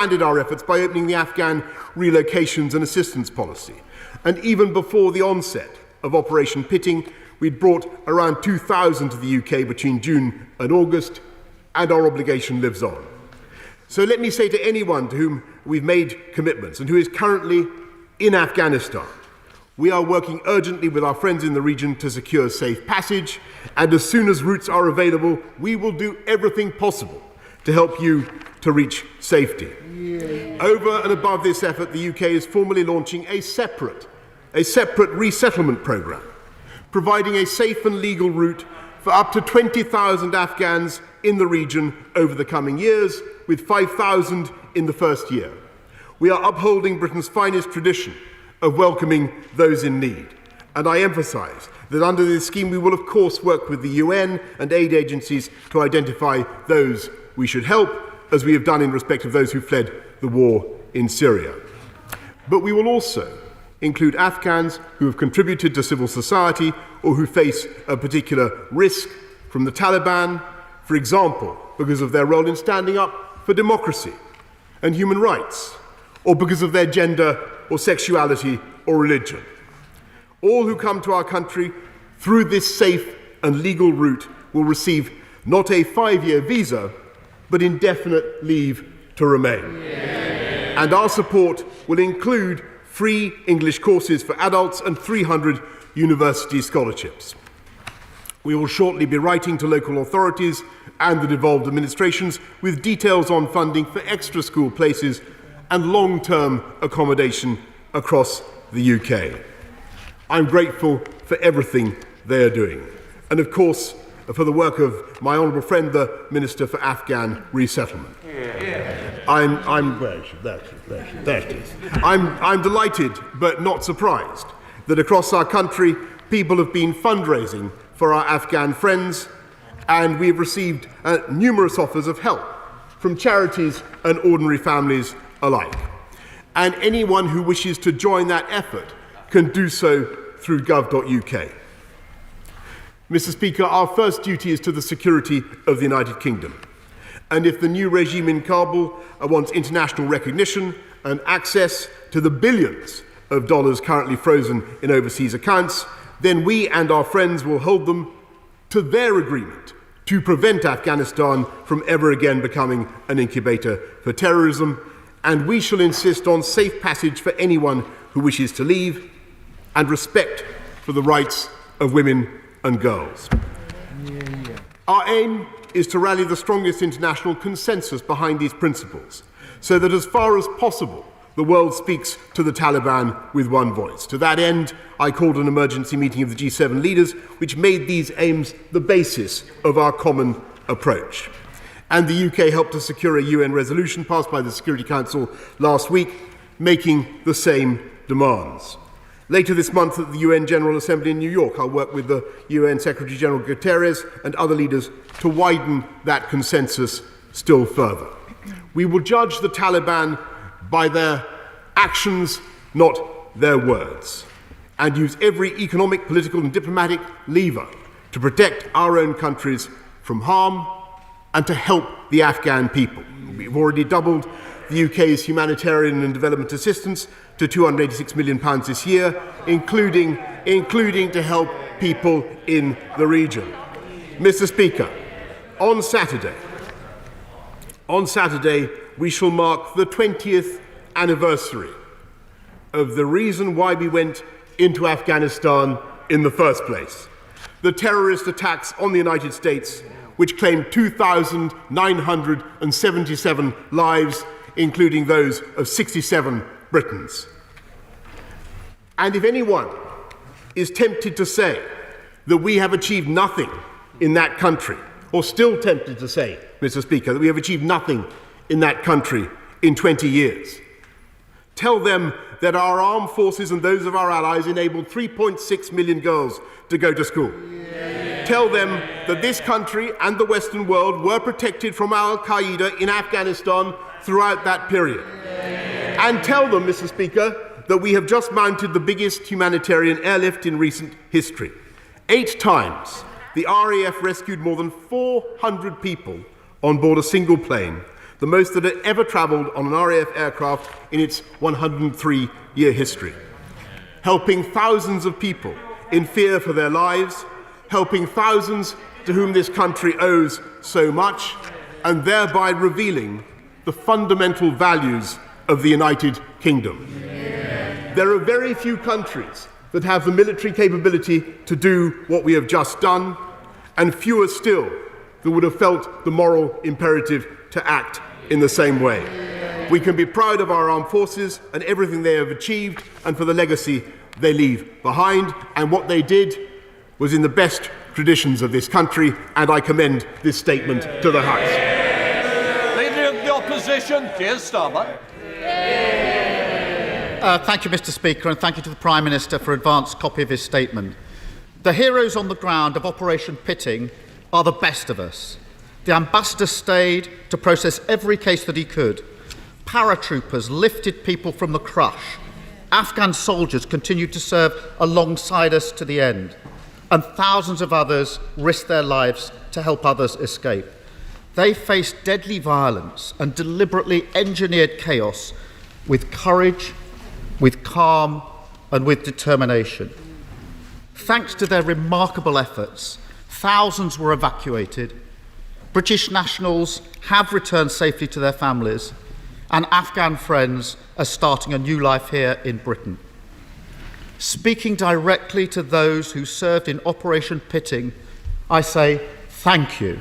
expanded our efforts by opening the Afghan relocations and assistance policy. And even before the onset of Operation Pitting, we'd brought around 2,000 to the UK between June and August, and our obligation lives on. So let me say to anyone to whom we've made commitments and who is currently in Afghanistan, we are working urgently with our friends in the region to secure safe passage, and as soon as routes are available, we will do everything possible to help you to reach safety. Over and above this effort, the UK is formally launching a separate resettlement programme, providing a safe and legal route for up to 20,000 Afghans in the region over the coming years, with 5,000 in the first year. We are upholding Britain's finest tradition of welcoming those in need. And I emphasise that under this scheme we will of course work with the UN and aid agencies to identify those we should help, as we have done in respect of those who fled the war in Syria. But we will also include Afghans who have contributed to civil society or who face a particular risk from the Taliban, for example, because of their role in standing up for democracy and human rights, or because of their gender or sexuality or religion. All who come to our country through this safe and legal route will receive not a 5-year visa, but indefinite leave to remain. And our support will include free English courses for adults and 300 university scholarships. We will shortly be writing to local authorities and the devolved administrations with details on funding for extra school places and long-term accommodation across the UK. I'm grateful for everything they are doing, and of course for the work of my honourable friend, the Minister for Afghan Resettlement. I'm delighted but not surprised that across our country people have been fundraising for our Afghan friends, and we have received numerous offers of help from charities and ordinary families alike. And anyone who wishes to join that effort can do so through gov.uk. Mr. Speaker, our first duty is to the security of the United Kingdom. And if the new regime in Kabul wants international recognition and access to the billions of dollars currently frozen in overseas accounts, then we and our friends will hold them to their agreement to prevent Afghanistan from ever again becoming an incubator for terrorism, and we shall insist on safe passage for anyone who wishes to leave and respect for the rights of women and girls. Our aim is to rally the strongest international consensus behind these principles, so that as far as possible the world speaks to the Taliban with one voice. To that end, I called an emergency meeting of the G7 leaders, which made these aims the basis of our common approach. And the UK helped to secure a UN resolution passed by the Security Council last week, making the same demands. Later this month at the UN General Assembly in New York, I'll work with the UN Secretary General Guterres and other leaders to widen that consensus still further. We will judge the Taliban by their actions, not their words, and use every economic, political and diplomatic lever to protect our own countries from harm and to help the Afghan people. We've already doubled the UK's humanitarian and development assistance to £286 million this year, including to help people in the region. Mr. Speaker, on Saturday we shall mark the 20th anniversary of the reason why we went into Afghanistan in the first place. The terrorist attacks on the United States, which claimed 2,977 lives, including those of 67 Britons. And if anyone is tempted to say that we have achieved nothing in that country, or still tempted to say, Mr. Speaker, that we have achieved nothing in that country in 20 years, tell them that our armed forces and those of our allies enabled 3.6 million girls to go to school. Tell them that this country and the Western world were protected from Al-Qaeda in Afghanistan throughout that period. And tell them, Mr. Speaker, that we have just mounted the biggest humanitarian airlift in recent history. 8 times, the RAF rescued more than 400 people on board a single plane, the most that had ever travelled on an RAF aircraft in its 103-year history, helping thousands of people in fear for their lives, helping thousands to whom this country owes so much, and thereby revealing the fundamental values of the United Kingdom. Yeah. There are very few countries that have the military capability to do what we have just done, and fewer still that would have felt the moral imperative to act in the same way. We can be proud of our armed forces and everything they have achieved and for the legacy they leave behind, and what they did was in the best traditions of this country, and I commend this statement to the House. Leader of the Opposition, Keir Starmer. Thank you, Mr. Speaker, and thank you to the Prime Minister for an advance copy of his statement. The heroes on the ground of Operation Pitting are the best of us. The ambassador stayed to process every case that he could. Paratroopers lifted people from the crush. Afghan soldiers continued to serve alongside us to the end. And thousands of others risked their lives to help others escape. They faced deadly violence and deliberately engineered chaos with courage, with calm, and with determination. Thanks to their remarkable efforts, thousands were evacuated, British nationals have returned safely to their families, and Afghan friends are starting a new life here in Britain. Speaking directly to those who served in Operation Pitting, I say thank you.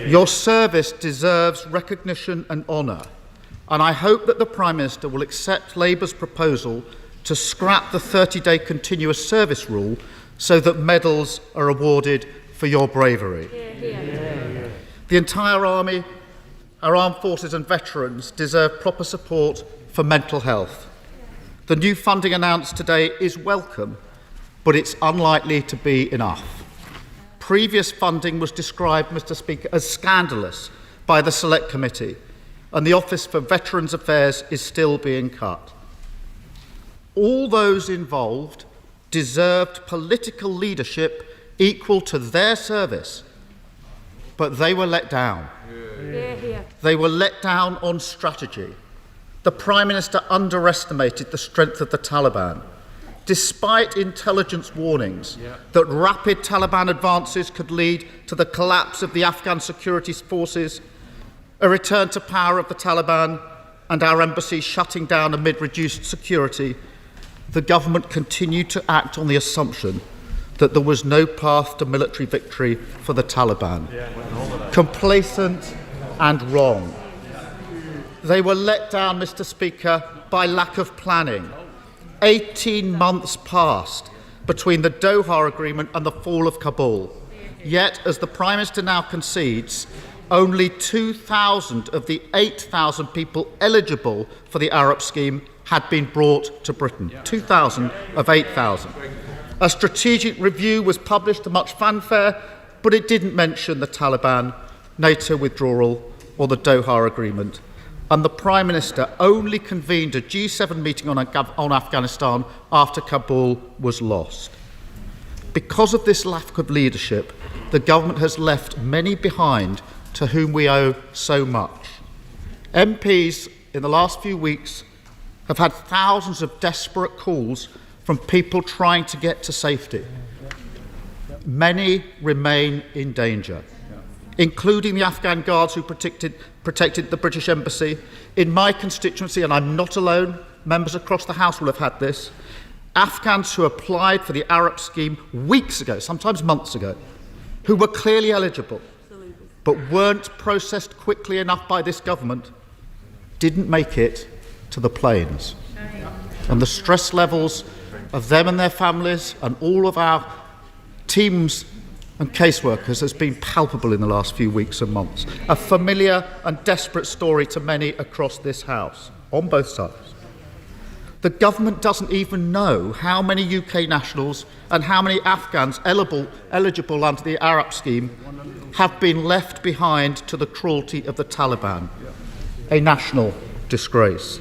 Your service deserves recognition and honour, and I hope that the Prime Minister will accept Labour's proposal to scrap the 30-day continuous service rule so that medals are awarded for your bravery. The entire army, our armed forces and veterans deserve proper support for mental health. The new funding announced today is welcome, but it's unlikely to be enough. Previous funding was described, Mr. Speaker, as scandalous by the Select Committee, and the Office for Veterans Affairs is still being cut. All those involved deserved political leadership equal to their service, but they were let down. They were let down on strategy. The Prime Minister underestimated the strength of the Taliban. Despite intelligence warnings that rapid Taliban advances could lead to the collapse of the Afghan security forces, a return to power of the Taliban, and our embassy shutting down amid reduced security, the government continued to act on the assumption that there was no path to military victory for the Taliban. Complacent and wrong. They were let down, Mr. Speaker, by lack of planning. 18 months passed between the Doha Agreement and the fall of Kabul. Yet, as the Prime Minister now concedes, only 2,000 of the 8,000 people eligible for the Arab scheme had been brought to Britain. 2,000 of 8,000. A strategic review was published to much fanfare, but it didn't mention the Taliban, NATO withdrawal, or the Doha Agreement. And the Prime Minister only convened a G7 meeting on Afghanistan after Kabul was lost. Because of this lack of leadership, the government has left many behind to whom we owe so much. MPs in the last few weeks have had thousands of desperate calls from people trying to get to safety. Many remain in danger, including the Afghan guards who protected the British Embassy. In my constituency, and I'm not alone, members across the House will have had this, Afghans who applied for the Arab scheme weeks ago, sometimes months ago, who were clearly eligible, but weren't processed quickly enough by this government, didn't make it to the planes. And the stress levels of them and their families and all of our teams and caseworkers has been palpable in the last few weeks and months. A familiar and desperate story to many across this House, on both sides. The government doesn't even know how many UK nationals and how many Afghans eligible under the Arab scheme have been left behind to the cruelty of the Taliban. A national disgrace.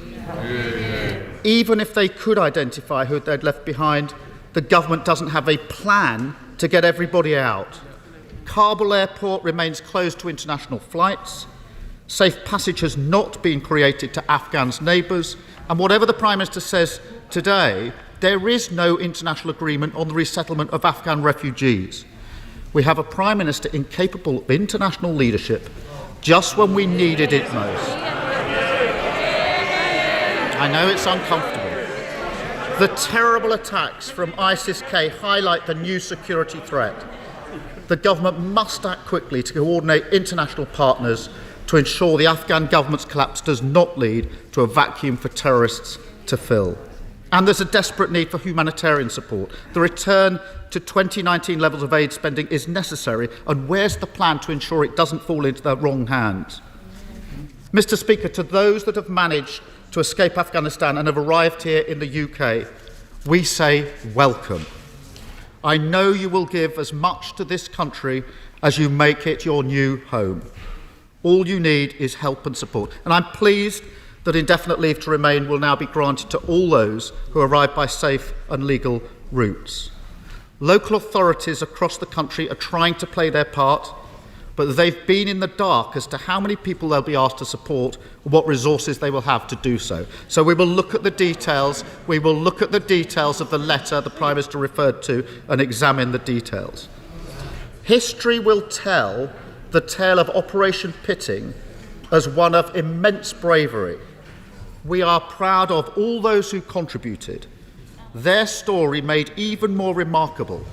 Even if they could identify who they'd left behind, the government doesn't have a plan to get everybody out. Kabul airport remains closed to international flights. Safe passage has not been created to Afghans' neighbours. And whatever the Prime Minister says today, there is no international agreement on the resettlement of Afghan refugees. We have a Prime Minister incapable of international leadership just when we needed it most. I know it's uncomfortable. The terrible attacks from ISIS-K highlight the new security threat. The government must act quickly to coordinate international partners to ensure the Afghan government's collapse does not lead to a vacuum for terrorists to fill. And there's a desperate need for humanitarian support. The return to 2019 levels of aid spending is necessary, and where's the plan to ensure it doesn't fall into the wrong hands? Mr. Speaker, to those that have managed to escape Afghanistan and have arrived here in the UK, we say welcome. I know you will give as much to this country as you make it your new home. All you need is help and support. And I'm pleased that indefinite leave to remain will now be granted to all those who arrive by safe and legal routes. Local authorities across the country are trying to play their part, but they've been in the dark as to how many people they'll be asked to support and what resources they will have to do so. So we will look at the details. We will look at the details of the letter the Prime Minister referred to and examine the details. History will tell the tale of Operation Pitting as one of immense bravery. We are proud of all those who contributed. Their story made even more remarkable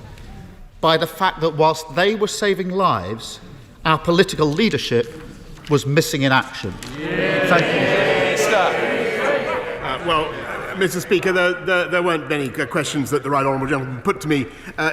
by the fact that whilst they were saving lives, our political leadership was missing in action. Thank you. Well, Mr. Speaker, there weren't many questions that the Right Honourable Gentleman put to me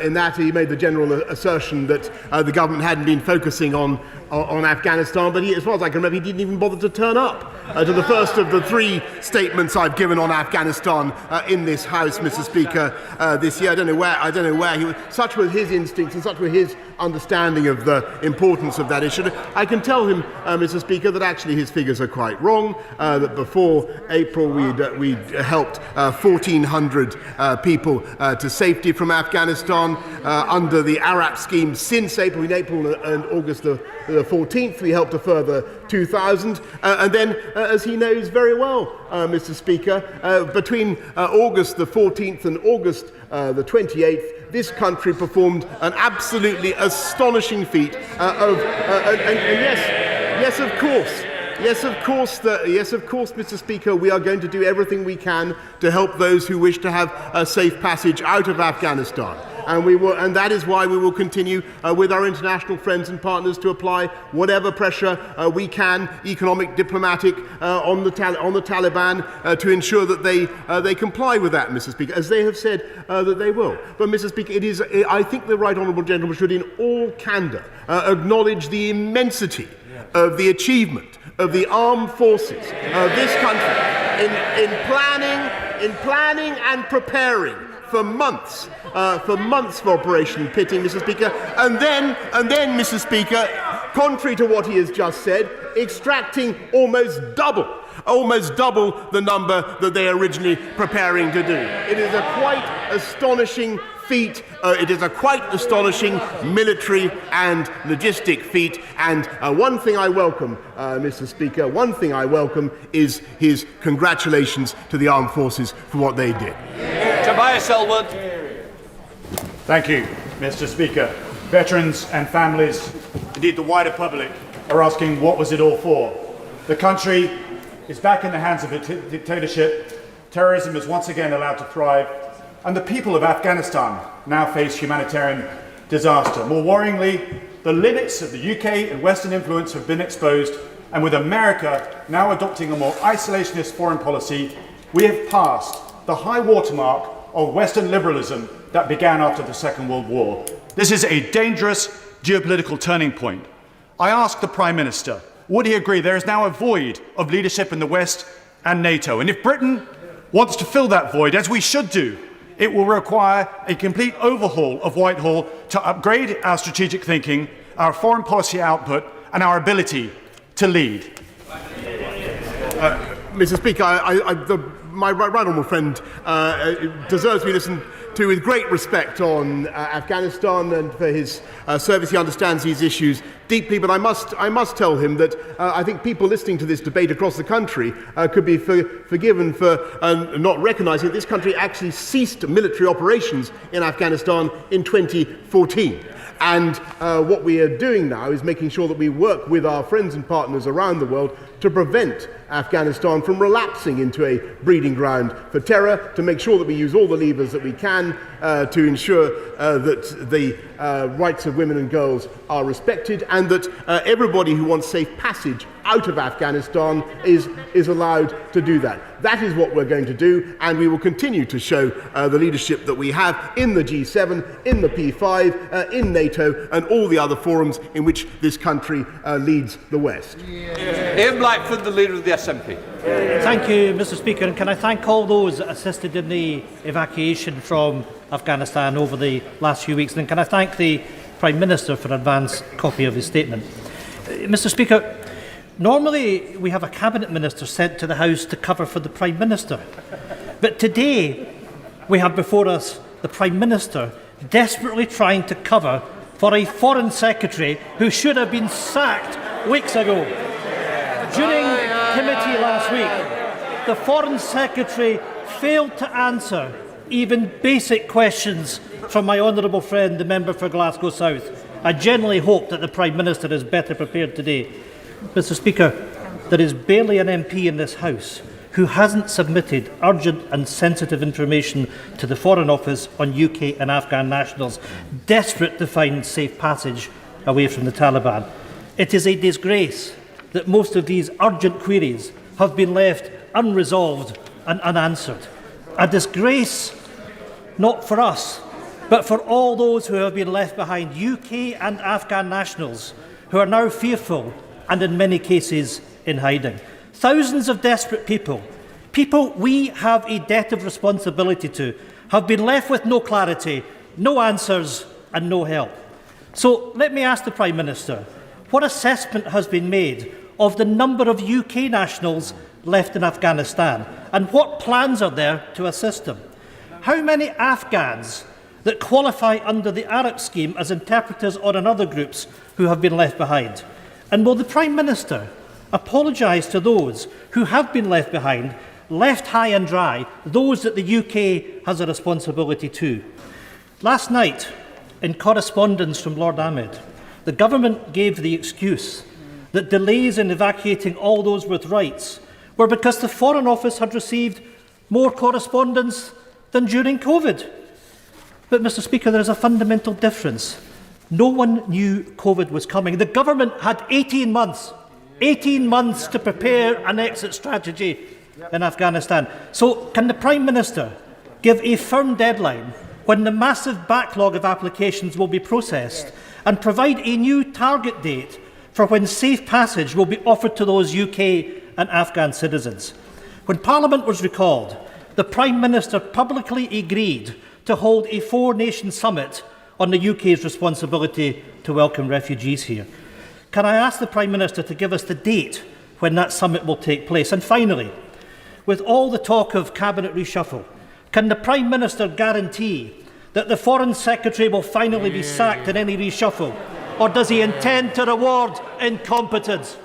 in that. He made the general assertion that the government hadn't been focusing on Afghanistan, but as far as I can remember, he didn't even bother to turn up to the first of the 3 statements I've given on Afghanistan in this House, Mr. Speaker, this year. I don't know where he was. Such were his instincts and such were his understanding of the importance of that issue. I can tell him, Mr. Speaker, that actually his figures are quite wrong. That before April we'd helped 1,400 people to safety from Afghanistan under the ARAP scheme since April. In April and August the 14th, we helped a further 2,000. And then, as he knows very well, Mr. Speaker, between August the 14th and August the 28th, this country performed an absolutely astonishing feat yes, of course. Yes, of course, Mr. Speaker, we are going to do everything we can to help those who wish to have a safe passage out of Afghanistan. And that is why we will continue with our international friends and partners to apply whatever pressure we can, economic, diplomatic, on the Taliban to ensure that they comply with that, Mr. Speaker, as they have said that they will. But, Mr. Speaker, I think the Right Honourable Gentleman should in all candour acknowledge the immensity of the achievement of the armed forces of this country in planning and preparing for months for Operation Pitting, Mr. Speaker, and then, Mr. Speaker, contrary to what he has just said, extracting almost double the number that they are originally preparing to do. It is a quite astonishing feat. It is a quite astonishing military and logistic feat. And one thing I welcome, Mr. Speaker, one thing I welcome is his congratulations to the armed forces for what they did. Tobias Selwood. Thank you, Mr. Speaker. Veterans and families, indeed the wider public, are asking what was it all for? The country is back in the hands of a dictatorship. Terrorism is once again allowed to thrive. And the people of Afghanistan now face humanitarian disaster. More worryingly, the limits of the UK and Western influence have been exposed, and with America now adopting a more isolationist foreign policy, we have passed the high watermark of Western liberalism that began after the Second World War. This is a dangerous geopolitical turning point. I ask the Prime Minister, would he agree there is now a void of leadership in the West and NATO? And if Britain wants to fill that void, as we should do, it will require a complete overhaul of Whitehall to upgrade our strategic thinking, our foreign policy output, and our ability to lead. Mr. Speaker, my right honourable friend deserves to be listened with great respect on Afghanistan and for his service. He understands these issues deeply, but I must tell him that I think people listening to this debate across the country could be forgiven for not recognising that this country actually ceased military operations in Afghanistan in 2014. And what we are doing now is making sure that we work with our friends and partners around the world to prevent Afghanistan from relapsing into a breeding ground for terror, to make sure that we use all the levers that we can to ensure that the rights of women and girls are respected, and that everybody who wants safe passage out of Afghanistan is allowed to do that. That is what we're going to do, and we will continue to show the leadership that we have in the G7, in the P5, in NATO, and all the other forums in which this country leads the West. Ian Blackford, the Leader of the SNP. Thank you, Mr. Speaker, and can I thank all those that assisted in the evacuation from Afghanistan over the last few weeks, and can I thank the Prime Minister for an advance copy of his statement. Mr. Speaker, normally we have a Cabinet Minister sent to the House to cover for the Prime Minister, but today we have before us the Prime Minister desperately trying to cover for a Foreign Secretary who should have been sacked weeks ago. During committee last week, the Foreign Secretary failed to answer even basic questions from my honourable friend, the member for Glasgow South. I genuinely hope that the Prime Minister is better prepared today. Mr. Speaker, there is barely an MP in this House who hasn't submitted urgent and sensitive information to the Foreign Office on UK and Afghan nationals desperate to find safe passage away from the Taliban. It is a disgrace that most of these urgent queries have been left unresolved and unanswered. A disgrace not for us, but for all those who have been left behind, UK and Afghan nationals who are now fearful and in many cases in hiding. Thousands of desperate people we have a debt of responsibility to, have been left with no clarity, no answers and no help. So let me ask the Prime Minister, what assessment has been made of the number of UK nationals left in Afghanistan, and what plans are there to assist them? How many Afghans that qualify under the Arab scheme as interpreters or in other groups who have been left behind? And will the Prime Minister apologise to those who have been left behind, left high and dry, those that the UK has a responsibility to? Last night, in correspondence from Lord Ahmed, the government gave the excuse that delays in evacuating all those with rights were because the Foreign Office had received more correspondence than during COVID. But, Mr. Speaker, there is a fundamental difference. No one knew COVID was coming. The government had 18 months to prepare an exit strategy in Afghanistan. So can the Prime Minister give a firm deadline when the massive backlog of applications will be processed and provide a new target date for when safe passage will be offered to those UK and Afghan citizens? When Parliament was recalled, the Prime Minister publicly agreed to hold a four-nation summit on the UK's responsibility to welcome refugees here. Can I ask the Prime Minister to give us the date when that summit will take place? And finally, with all the talk of cabinet reshuffle, can the Prime Minister guarantee that the Foreign Secretary will finally be sacked in any reshuffle? Or does he intend to reward incompetence?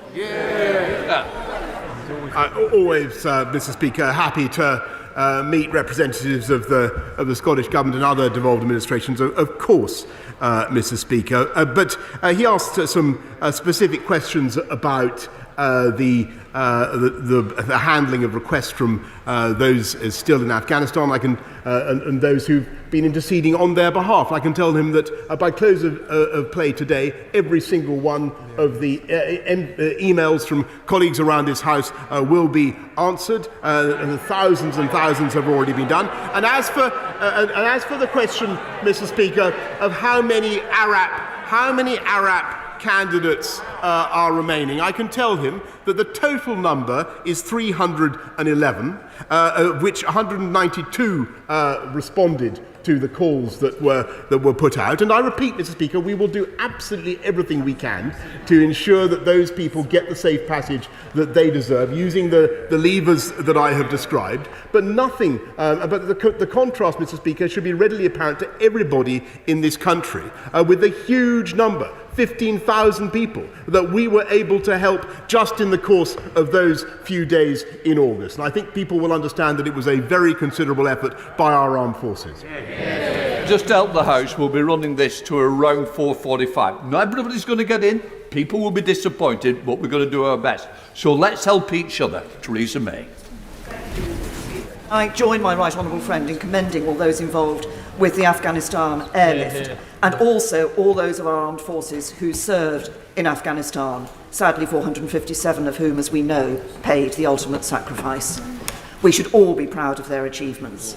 Always, Mr. Speaker, happy to meet representatives of the Scottish Government and other devolved administrations, of course, Mr. Speaker. But he asked some specific questions about the handling of requests from those still in Afghanistan. And those who've been interceding on their behalf. I can tell him that by close of play today, every single one of the emails from colleagues around this House will be answered. Thousands and thousands have already been done. And as for the question, Mr. Speaker, of how many Arab candidates are remaining, I can tell him that the total number is 311, of which 192 responded to the calls that were put out. And I repeat, Mr. Speaker, we will do absolutely everything we can to ensure that those people get the safe passage that they deserve, using the levers that I have described. But nothing, but the contrast, Mr. Speaker, should be readily apparent to everybody in this country, with the huge number, 15,000 people, that we were able to help just in the course of those few days in August. And I think people will understand that it was a very considerable effort by our armed forces. Just to help the House, we'll be running this to around 4:45. Not everybody's going to get in. People will be disappointed, but we're going to do our best. So let's help each other. Theresa May. I join my right honourable friend in commending all those involved with the Afghanistan airlift and also all those of our armed forces who served in Afghanistan, sadly 457 of whom, as we know, paid the ultimate sacrifice. We should all be proud of their achievements.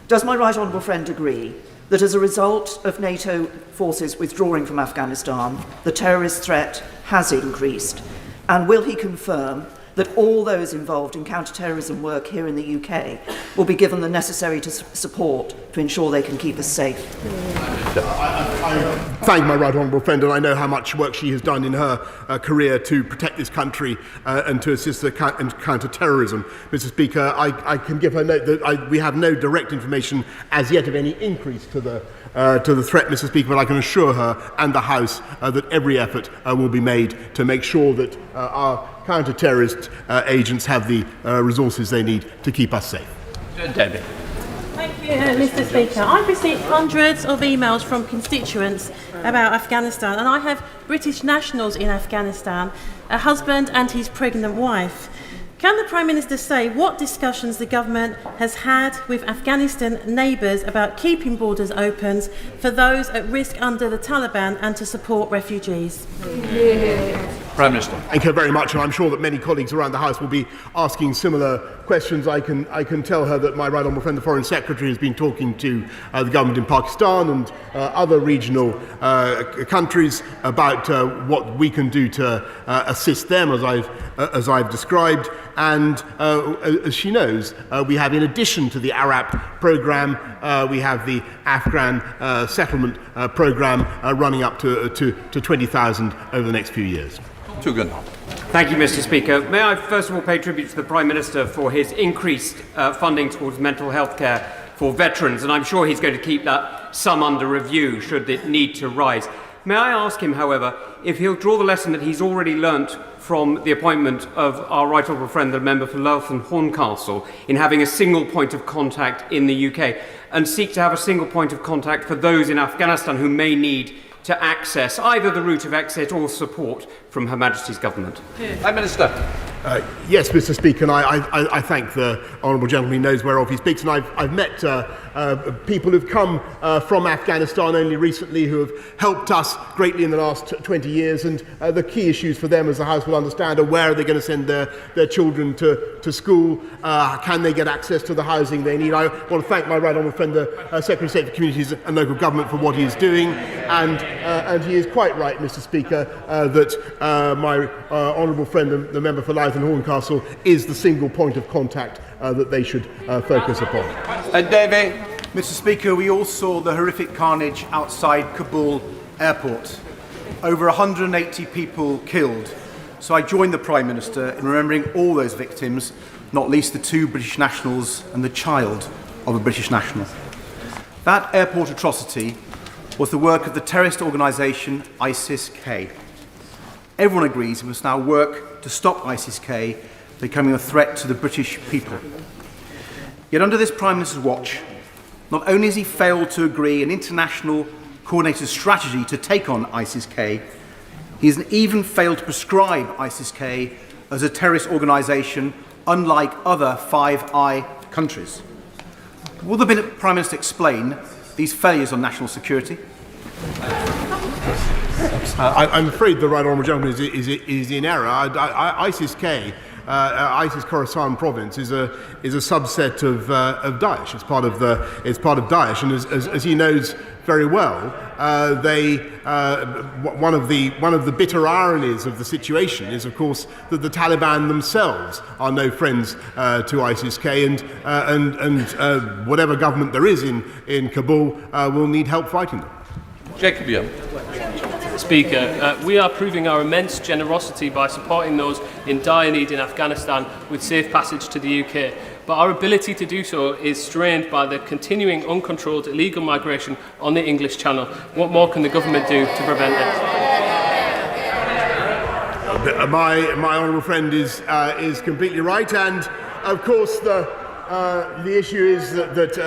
Does my right honourable friend agree that as a result of NATO forces withdrawing from Afghanistan, the terrorist threat has increased? And will he confirm that all those involved in counter-terrorism work here in the UK will be given the necessary support to ensure they can keep us safe? I thank my right honourable friend, and I know how much work she has done in her career to protect this country and to assist in counter-terrorism. Mr. Speaker, I can give her note that we have no direct information as yet of any increase to the threat, Mr. Speaker, but I can assure her and the House that every effort will be made to make sure that our counter-terrorist agents have the resources they need to keep us safe. Debbie. Thank you, Mr. Speaker. I've received hundreds of emails from constituents about Afghanistan, and I have British nationals in Afghanistan, a husband and his pregnant wife. Can the Prime Minister say what discussions the government has had with Afghanistan neighbours about keeping borders open for those at risk under the Taliban and to support refugees? Prime Minister. Thank you very much, and I'm sure that many colleagues around the House will be asking similar questions. I can tell her that my right honourable friend, the Foreign Secretary, has been talking to the government in Pakistan and other regional countries about what we can do to assist them, as I've described. And as she knows, we have, in addition to the ARAP programme, we have the Afghan settlement programme running up to 20,000 over the next few years. Thank you, Mr. Speaker. May I first of all pay tribute to the Prime Minister for his increased funding towards mental health care for veterans, and I'm sure he's going to keep that sum under review should it need to rise. May I ask him, however, if he'll draw the lesson that he's already learnt from the appointment of our right honourable friend, the member for Louth and Horncastle, in having a single point of contact in the UK, and seek to have a single point of contact for those in Afghanistan who may need to access either the route of exit or support from Her Majesty's government? Prime Minister. Yes, Mr. Speaker, and I thank the honourable gentleman. He knows whereof he speaks, and I've met people who've come from Afghanistan only recently who have helped us greatly in the last 20 years, and the key issues for them, as the House will understand, are where are they going to send their children to school, can they get access to the housing they need. I want to thank my right honourable friend, the Secretary of State for Communities and Local Government, for what he is doing, and he is quite right, Mr. Speaker, that my honourable friend, the member for Louth and Horncastle, is the single point of contact that they should focus upon. David. Mr. Speaker, we all saw the horrific carnage outside Kabul airport. Over 180 people killed. So I join the Prime Minister in remembering all those victims, not least the 2 British nationals and the child of a British national. That airport atrocity was the work of the terrorist organisation ISIS-K. Everyone agrees we must now work to stop ISIS-K becoming a threat to the British people. Yet under this Prime Minister's watch, not only has he failed to agree an international coordinated strategy to take on ISIS-K, he has even failed to prescribe ISIS-K as a terrorist organisation unlike other Five Eye countries. Will the Prime Minister explain these failures on national security? I'm afraid the right honourable gentleman is in error. ISIS-K ISIS Khorasan province is a subset of Daesh. It's part of Daesh, and as he knows very well, one of the bitter ironies of the situation is, of course, that the Taliban themselves are no friends to ISIS-K, and whatever government there is in Kabul will need help fighting them. Jacob. Speaker, we are proving our immense generosity by supporting those in dire need in Afghanistan with safe passage to the UK. But our ability to do so is strained by the continuing uncontrolled illegal migration on the English Channel. What more can the government do to prevent it? My honourable friend is completely right, and of course the issue is that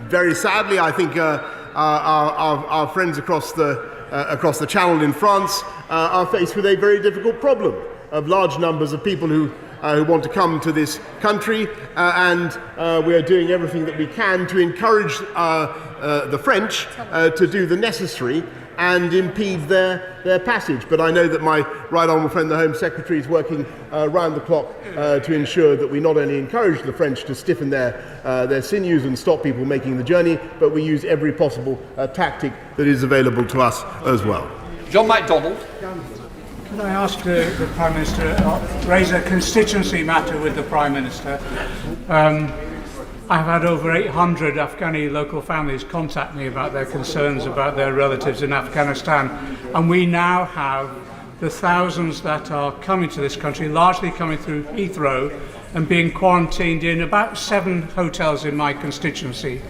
very sadly, I think our friends across the Channel in France are faced with a very difficult problem of large numbers of people who want to come to this country, and we are doing everything that we can to encourage the French to do the necessary and impede their passage. But I know that my right honourable friend, the Home Secretary, is working round the clock to ensure that we not only encourage the French to stiffen their sinews and stop people making the journey, but we use every possible tactic that is available to us as well. John MacDonald. Can I ask the Prime Minister, raise a constituency matter with the Prime Minister? I've had over 800 Afghani local families contact me about their concerns about their relatives in Afghanistan, and we now have the thousands that are coming to this country, largely coming through Heathrow, and being quarantined in about 7 hotels in my constituency.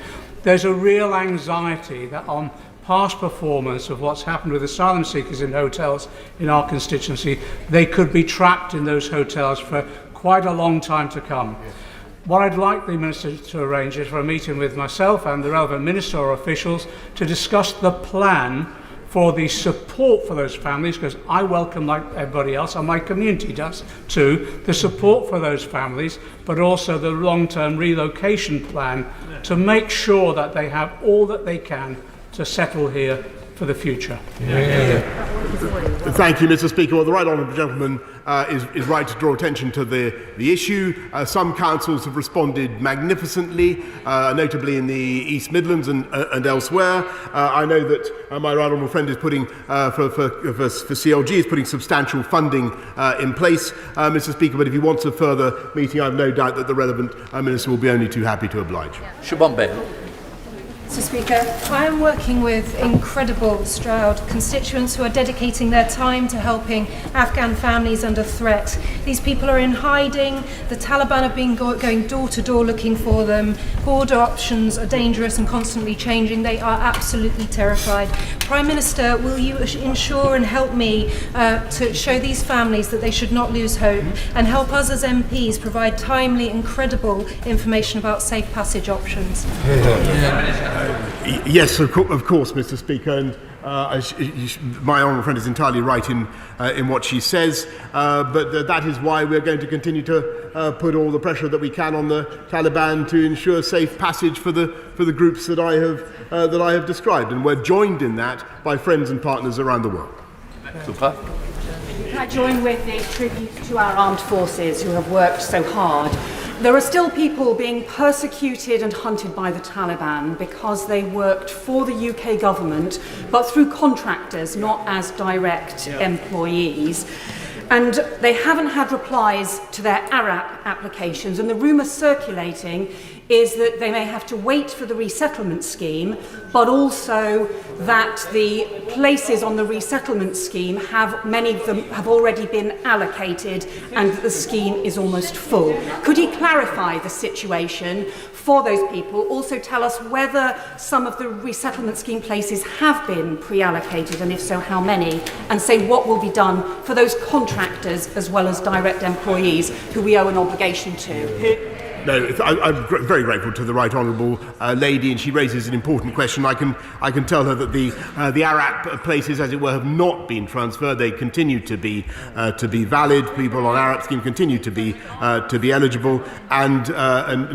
There's a real anxiety that on past performance of what's happened with asylum seekers in hotels in our constituency, they could be trapped in those hotels for quite a long time to come. What I'd like the Minister to arrange is for a meeting with myself and the relevant Minister or officials to discuss the plan for the support for those families, because I welcome, like everybody else, and my community does too, the support for those families, but also the long-term relocation plan to make sure that they have all that they can to settle here for the future. Thank you, Mr. Speaker. Well, the right honourable gentleman is right to draw attention to the issue. Some councils have responded magnificently, notably in the East Midlands and elsewhere. I know that my right honourable friend is putting, for CLG, is putting substantial funding in place, Mr. Speaker, but if he wants a further meeting, I have no doubt that the relevant Minister will be only too happy to oblige. Siobhan Ben. Mr. Speaker, I am working with incredible Stroud constituents who are dedicating their time to helping Afghan families under threat. These people are in hiding, the Taliban have been going door to door looking for them, border options are dangerous and constantly changing, they are absolutely terrified. Prime Minister, will you ensure and help me to show these families that they should not lose hope, and help us as MPs provide timely and credible information about safe passage options? Yes, of course, Mr. Speaker, and my honourable friend is entirely right in what she says, but that is why we're going to continue to put all the pressure that we can on the Taliban to ensure safe passage for the groups that I have described, and we're joined in that by friends and partners around the world. Super. I join with the tribute to our armed forces who have worked so hard. There are still people being persecuted and hunted by the Taliban because they worked for the UK government, but through contractors, not as direct employees. And they haven't had replies to their ARAP applications, and the rumour circulating is that they may have to wait for the resettlement scheme, but also that the places on the resettlement scheme many of them have already been allocated and that the scheme is almost full. Could he clarify the situation for those people? Also tell us whether some of the resettlement scheme places have been pre-allocated, and if so, how many? And say what will be done for those contractors as well as direct employees who we owe an obligation to. No, I'm very grateful to the right honourable lady, and she raises an important question. I can tell her that the ARAP places, as it were, have not been transferred. They continue to be valid. People on ARAP scheme continue to be eligible, and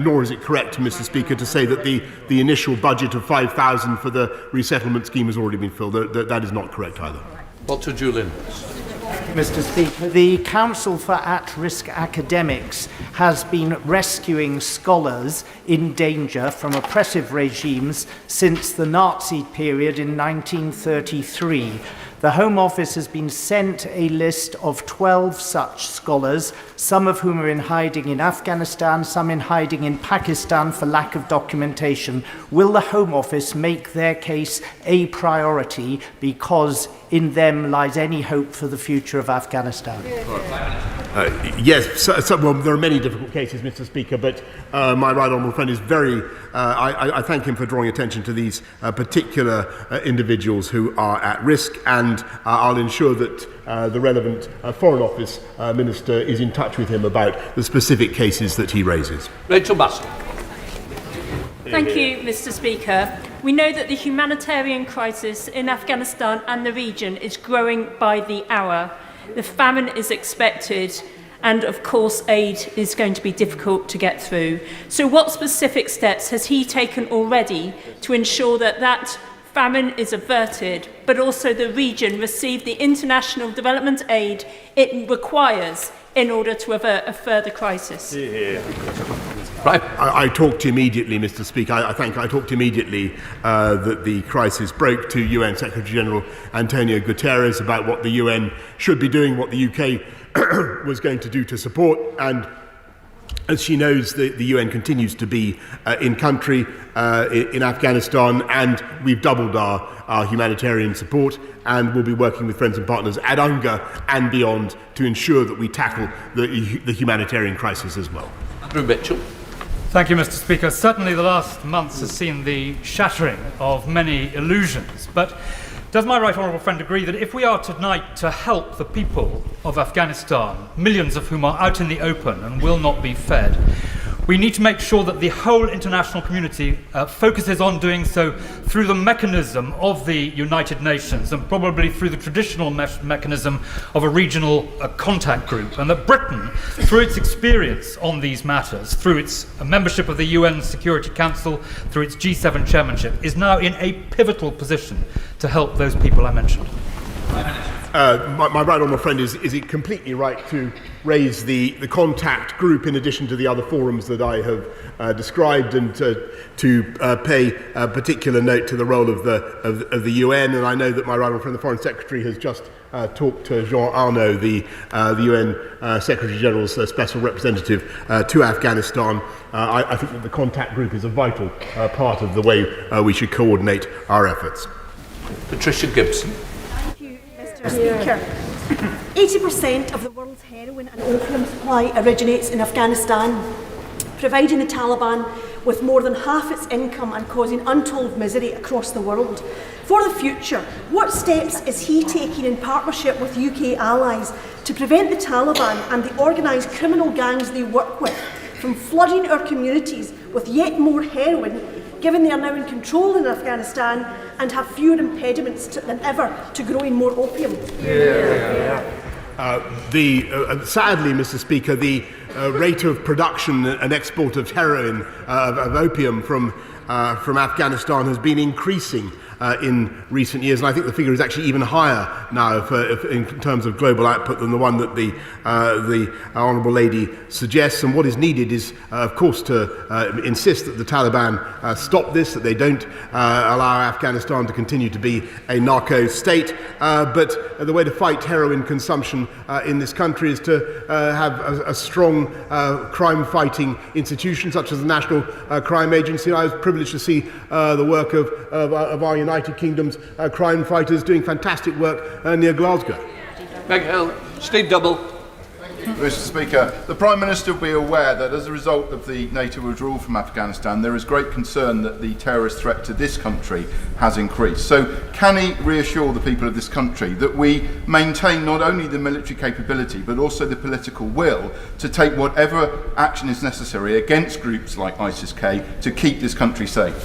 nor is it correct, Mr. Speaker, to say that the initial budget of 5,000 for the resettlement scheme has already been filled. That is not correct either. Dr. Julian. Mr. Speaker. The Council for At-Risk Academics has been rescuing scholars in danger from oppressive regimes since the Nazi period in 1933. The Home Office has been sent a list of 12 such scholars, some of whom are in hiding in Afghanistan, some in hiding in Pakistan for lack of documentation. Will the Home Office make their case a priority because in them lies any hope for the future of Afghanistan? Yes, well, there are many difficult cases, Mr. Speaker, but my right honourable friend is very... I thank him for drawing attention to these particular individuals who are at risk, and I'll ensure that the relevant Foreign Office Minister is in touch with him about the specific cases that he raises. Rachel Bassett. Thank you, Mr. Speaker. We know that the humanitarian crisis in Afghanistan and the region is growing by the hour. The famine is expected, and of course aid is going to be difficult to get through. So what specific steps has he taken already to ensure that that famine is averted, but also the region receive the international development aid it requires in order to avert a further crisis? Right. I talked immediately, Mr. Speaker. I talked immediately that the crisis broke to UN Secretary General Antonio Guterres about what the UN should be doing, what the UK was going to do to support, and as she knows, the UN continues to be in country in Afghanistan, and we've doubled our humanitarian support, and we'll be working with friends and partners at UNGA and beyond to ensure that we tackle the humanitarian crisis as well. Andrew Mitchell. Thank you, Mr. Speaker. Certainly the last months has seen the shattering of many illusions, but does my right honourable friend agree that if we are tonight to help the people of Afghanistan, millions of whom are out in the open and will not be fed, we need to make sure that the whole international community focuses on doing so through the mechanism of the United Nations and probably through the traditional mechanism of a regional contact group, and that Britain, through its experience on these matters, through its membership of the UN Security Council, through its G7 chairmanship, is now in a pivotal position to help those people I mentioned. My right honourable friend is completely right to raise the contact group in addition to the other forums that I have described, and to pay particular note to the role of the UN. And I know that my right honourable friend, the Foreign Secretary, has just talked to Jean Arnaud, the UN Secretary General's special representative to Afghanistan. I think that the contact group is a vital part of the way we should coordinate our efforts. Patricia Gibson. Speaker, 80% of the world's heroin and opium supply originates in Afghanistan, providing the Taliban with more than half its income and causing untold misery across the world. For the future, what steps is he taking in partnership with UK allies to prevent the Taliban and the organised criminal gangs they work with from flooding our communities with yet more heroin, given they are now in control in Afghanistan and have fewer impediments than ever to growing more opium? Sadly, Mr. Speaker, the rate of production and export of heroin, of opium from Afghanistan has been increasing in recent years, and I think the figure is actually even higher now in terms of global output than the one that the Honourable Lady suggests. And what is needed is, of course, to insist that the Taliban stop this, that they don't allow Afghanistan to continue to be a narco state. But the way to fight heroin consumption in this country is to have a strong crime-fighting institution such as the National Crime Agency. I was privileged to see the work of our United Kingdom's crime fighters doing fantastic work near Glasgow. Meg Hill. Steve Double. Mr. Speaker, the Prime Minister will be aware that as a result of the NATO withdrawal from Afghanistan, there is great concern that the terrorist threat to this country has increased. So can he reassure the people of this country that we maintain not only the military capability but also the political will to take whatever action is necessary against groups like ISIS-K to keep this country safe?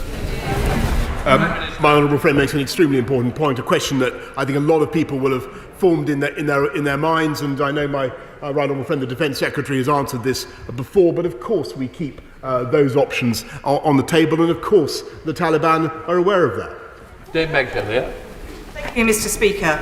My honourable friend makes an extremely important point, a question that I think a lot of people will have formed in their minds, and I know my right honourable friend, the Defence Secretary, has answered this before, but of course we keep those options on the table, and of course the Taliban are aware of that. Dame Meg Hill, yeah. Thank you, Mr. Speaker.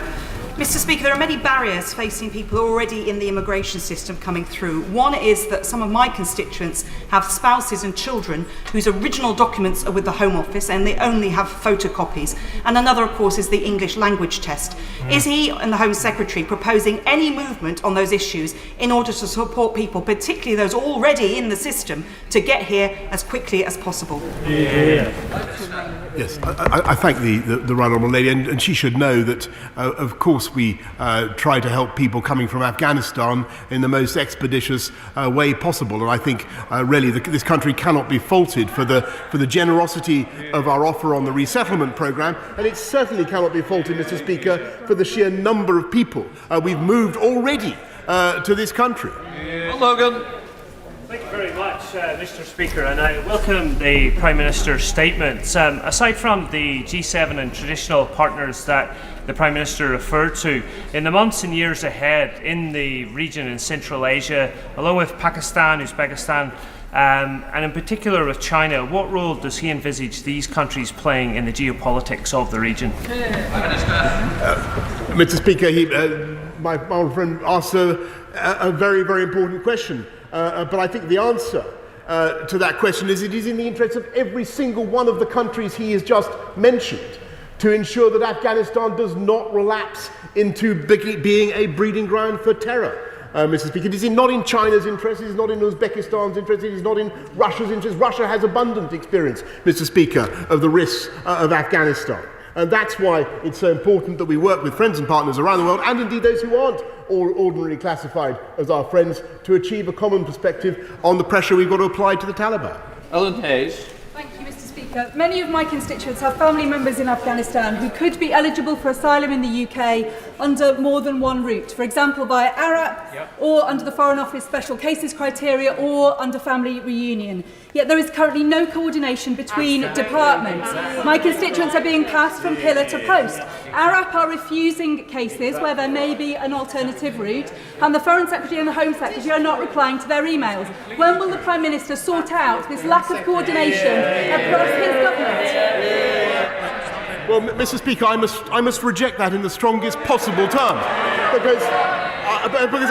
Mr. Speaker, there are many barriers facing people already in the immigration system coming through. One is that some of my constituents have spouses and children whose original documents are with the Home Office and they only have photocopies. And another, of course, is the English language test. Is he and the Home Secretary proposing any movement on those issues in order to support people, particularly those already in the system, to get here as quickly as possible? Yes, I thank the Right Honourable Lady, and she should know that, of course, we try to help people coming from Afghanistan in the most expeditious way possible. And I think really this country cannot be faulted for the generosity of our offer on the resettlement programme, and it certainly cannot be faulted, Mr. Speaker, for the sheer number of people we've moved already to this country. Logan. Thank you very much, Mr. Speaker, and I welcome the Prime Minister's statements. Aside from the G7 and traditional partners that the Prime Minister referred to, in the months and years ahead in the region in Central Asia, along with Pakistan, Uzbekistan, and in particular with China, what role does he envisage these countries playing in the geopolitics of the region? Mr. Speaker, my friend asked a very, very important question. But I think the answer to that question is it is in the interest of every single one of the countries he has just mentioned to ensure that Afghanistan does not relapse into being a breeding ground for terror. Mr. Speaker, it is not in China's interest, it is not in Uzbekistan's interest, it is not in Russia's interest. Russia has abundant experience, Mr. Speaker, of the risks of Afghanistan. And that's why it's so important that we work with friends and partners around the world, and indeed those who aren't ordinarily classified as our friends, to achieve a common perspective on the pressure we've got to apply to the Taliban. Ellen Hayes. Thank you, Mr. Speaker. Many of my constituents have family members in Afghanistan who could be eligible for asylum in the UK under more than one route, for example via ARAP, or under the Foreign Office Special Cases criteria, or under family reunion. Yet there is currently no coordination between departments. My constituents are being passed from pillar to post. ARAP are refusing cases where there may be an alternative route, and the Foreign Secretary and the Home Secretary are not replying to their emails. When will the Prime Minister sort out this lack of coordination across his government? Well, Mr. Speaker, I must reject that in the strongest possible terms, because because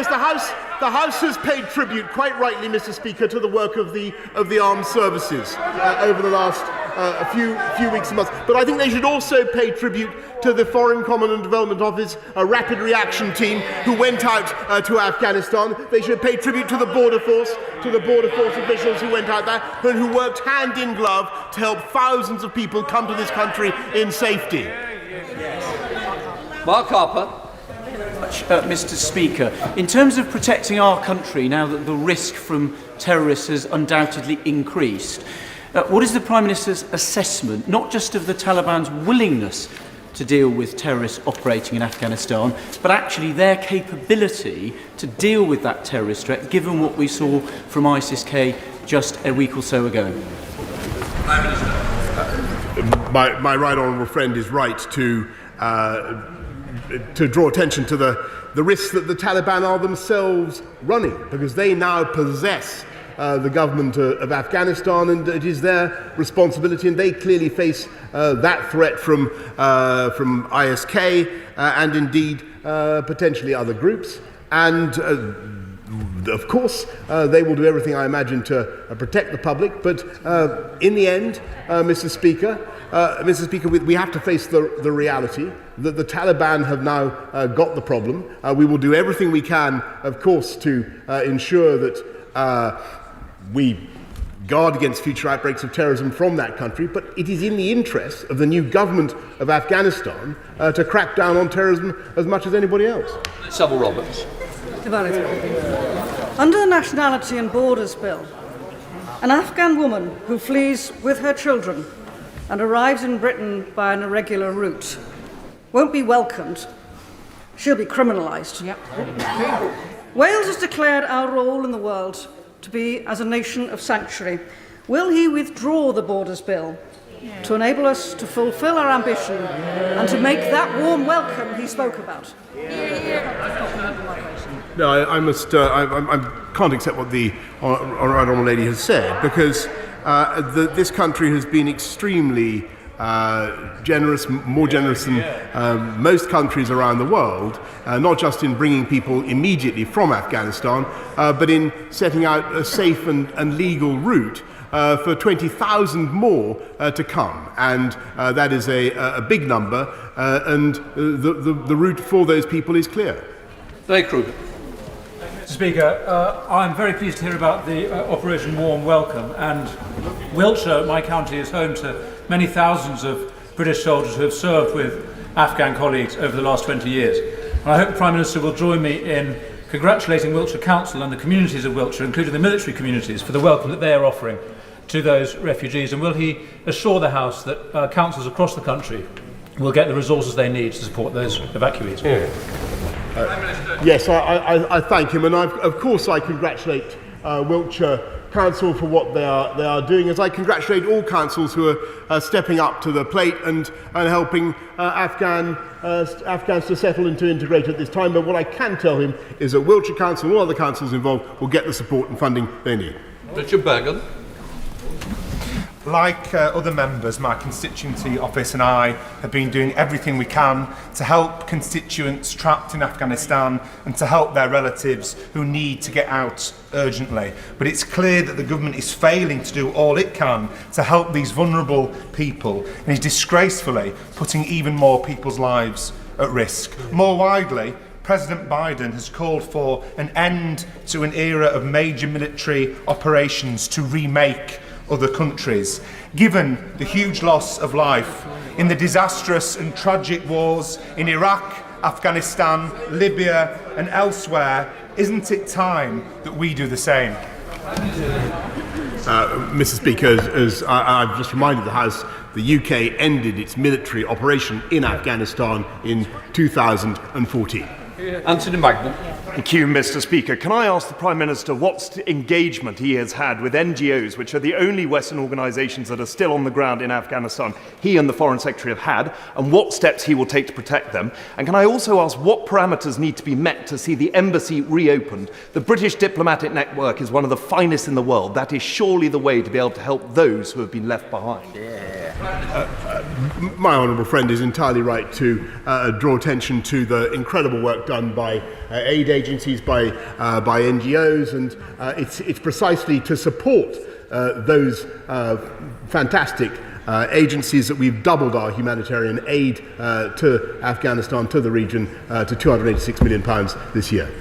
the House has paid tribute, quite rightly, Mr. Speaker, to the work of the armed services over the last few weeks and months. But I think they should also pay tribute to the Foreign Common and Development Office, a rapid reaction team who went out to Afghanistan. They should pay tribute to the Border Force, officials who went out there and who worked hand in glove to help thousands of people come to this country in safety. Mark Harper. Mr. Speaker, in terms of protecting our country now that the risk from terrorists has undoubtedly increased, what is the Prime Minister's assessment, not just of the Taliban's willingness to deal with terrorists operating in Afghanistan, but actually their capability to deal with that terrorist threat, given what we saw from ISIS-K just a week or so ago? Prime Minister. My right honourable friend is right to draw attention to the risks that the Taliban are themselves running, because they now possess the government of Afghanistan, and it is their responsibility, and they clearly face that threat from ISK and indeed potentially other groups. And of course, they will do everything, I imagine, to protect the public. But in the end, Mr. Speaker, we have to face the reality that the Taliban have now got the problem. We will do everything we can, of course, to ensure that we guard against future outbreaks of terrorism from that country, but it is in the interest of the new government of Afghanistan to crack down on terrorism as much as anybody else. Sybil Roberts. Under the Nationality and Borders Bill, an Afghan woman who flees with her children and arrives in Britain by an irregular route won't be welcomed. She'll be criminalised. Wales has declared our role in the world to be as a nation of sanctuary. Will he withdraw the Borders Bill to enable us to fulfil our ambition and to make that warm welcome he spoke about? No, I can't accept what the honourable lady has said, because this country has been extremely more generous than most countries around the world, not just in bringing people immediately from Afghanistan, but in setting out a safe and legal route for 20,000 more to come. And that is a big number, and the route for those people is clear. Mr. Speaker, I'm very pleased to hear about the Operation Warm Welcome, and Wiltshire, my county, is home to many thousands of British soldiers who have served with Afghan colleagues over the last 20 years. And I hope the Prime Minister will join me in congratulating Wiltshire Council and the communities of Wiltshire, including the military communities, for the welcome that they are offering to those refugees. And will he assure the House that councils across the country will get the resources they need to support those evacuees? Yes, I thank him, and of course I congratulate Wiltshire Council for what they are doing, as I congratulate all councils who are stepping up to the plate and helping Afghans to settle and to integrate at this time. But what I can tell him is that Wiltshire Council and all other councils involved will get the support and funding they need. Richard Bergen. Like other members, my constituency office and I have been doing everything we can to help constituents trapped in Afghanistan and to help their relatives who need to get out urgently. But it's clear that the government is failing to do all it can to help these vulnerable people and is disgracefully putting even more people's lives at risk. More widely, President Biden has called for an end to an era of major military operations to remake other countries. Given the huge loss of life in the disastrous and tragic wars in Iraq, Afghanistan, Libya and elsewhere, isn't it time that we do the same? Mr. Speaker, as I've just reminded the House, the UK ended its military operation in Afghanistan in 2014. Anthony Magnum. Thank you, Mr. Speaker. Can I ask the Prime Minister what engagement he has had with NGOs, which are the only Western organisations that are still on the ground in Afghanistan, he and the Foreign Secretary have had, and what steps he will take to protect them? And can I also ask what parameters need to be met to see the embassy reopened? The British diplomatic network is one of the finest in the world. That is surely the way to be able to help those who have been left behind. My honourable friend is entirely right to draw attention to the incredible work done by aid agencies, by NGOs, and it's precisely to support those fantastic agencies that we've doubled our humanitarian aid to Afghanistan, to the region, to £286 million this year.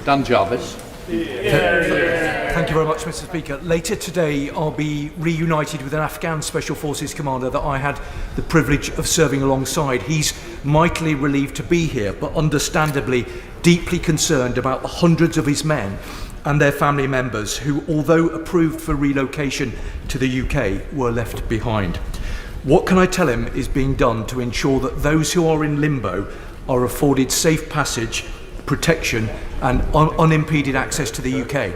Dan Jarvis. Thank you very much, Mr. Speaker. Later today, I'll be reunited with an Afghan Special Forces commander that I had the privilege of serving alongside. He's mightily relieved to be here, but understandably deeply concerned about the hundreds of his men and their family members who, although approved for relocation to the UK, were left behind. What can I tell him is being done to ensure that those who are in limbo are afforded safe passage, protection and unimpeded access to the UK?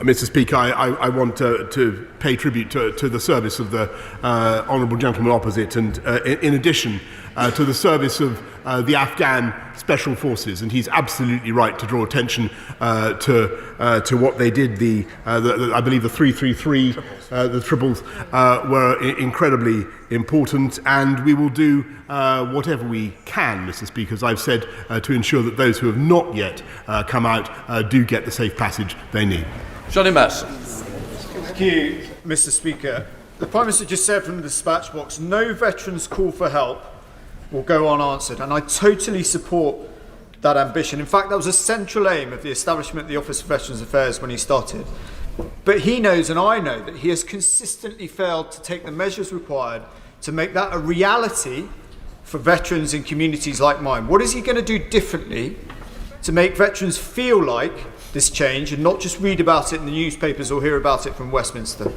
Mr. Speaker, I want to pay tribute to the service of the honourable gentleman opposite, and in addition to the service of the Afghan Special Forces, and he's absolutely right to draw attention to what they did. I believe the 333, the triples, were incredibly important, and we will do whatever we can, Mr. Speaker, as I've said, to ensure that those who have not yet come out do get the safe passage they need. Johnny Mercer. Thank you, Mr. Speaker. The Prime Minister just said from the dispatch box, no veterans' call for help will go unanswered, and I totally support that ambition. In fact, that was a central aim of the establishment of the Office for Veterans Affairs when he started. But he knows, and I know, that he has consistently failed to take the measures required to make that a reality for veterans in communities like mine. What is he going to do differently to make veterans feel like this change and not just read about it in the newspapers or hear about it from Westminster?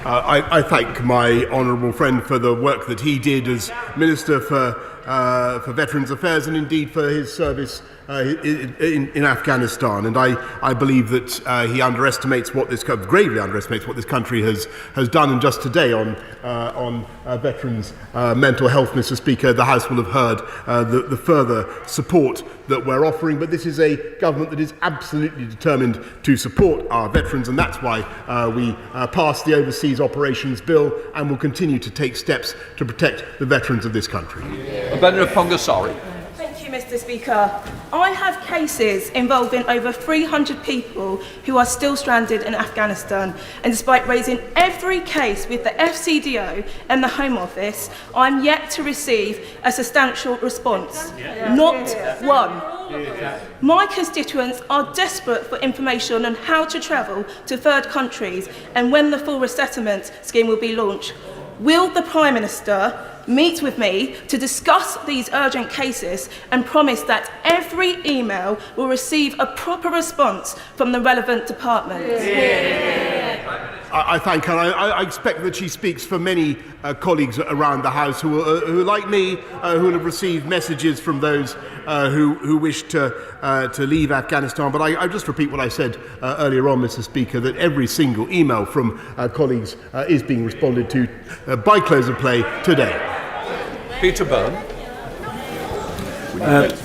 I thank my honourable friend for the work that he did as Minister for Veterans Affairs, and indeed for his service in Afghanistan, and I believe that he gravely underestimates what this country has done. And just today on veterans' mental health, Mr. Speaker, the House will have heard the further support that we're offering. But this is a government that is absolutely determined to support our veterans, and that's why we passed the Overseas Operations Bill and will continue to take steps to protect the veterans of this country. Pongasari. Thank you, Mr. Speaker. I have cases involving over 300 people who are still stranded in Afghanistan, and despite raising every case with the FCDO and the Home Office, I'm yet to receive a substantial response. Not one. My constituents are desperate for information on how to travel to third countries and when the full resettlement scheme will be launched. Will the Prime Minister meet with me to discuss these urgent cases and promise that every email will receive a proper response from the relevant department? I thank her. I expect that she speaks for many colleagues around the House who like me, who will have received messages from those who wish to leave Afghanistan. But I just repeat what I said earlier on, Mr. Speaker, that every single email from colleagues is being responded to by close of play today. Peter Byrne.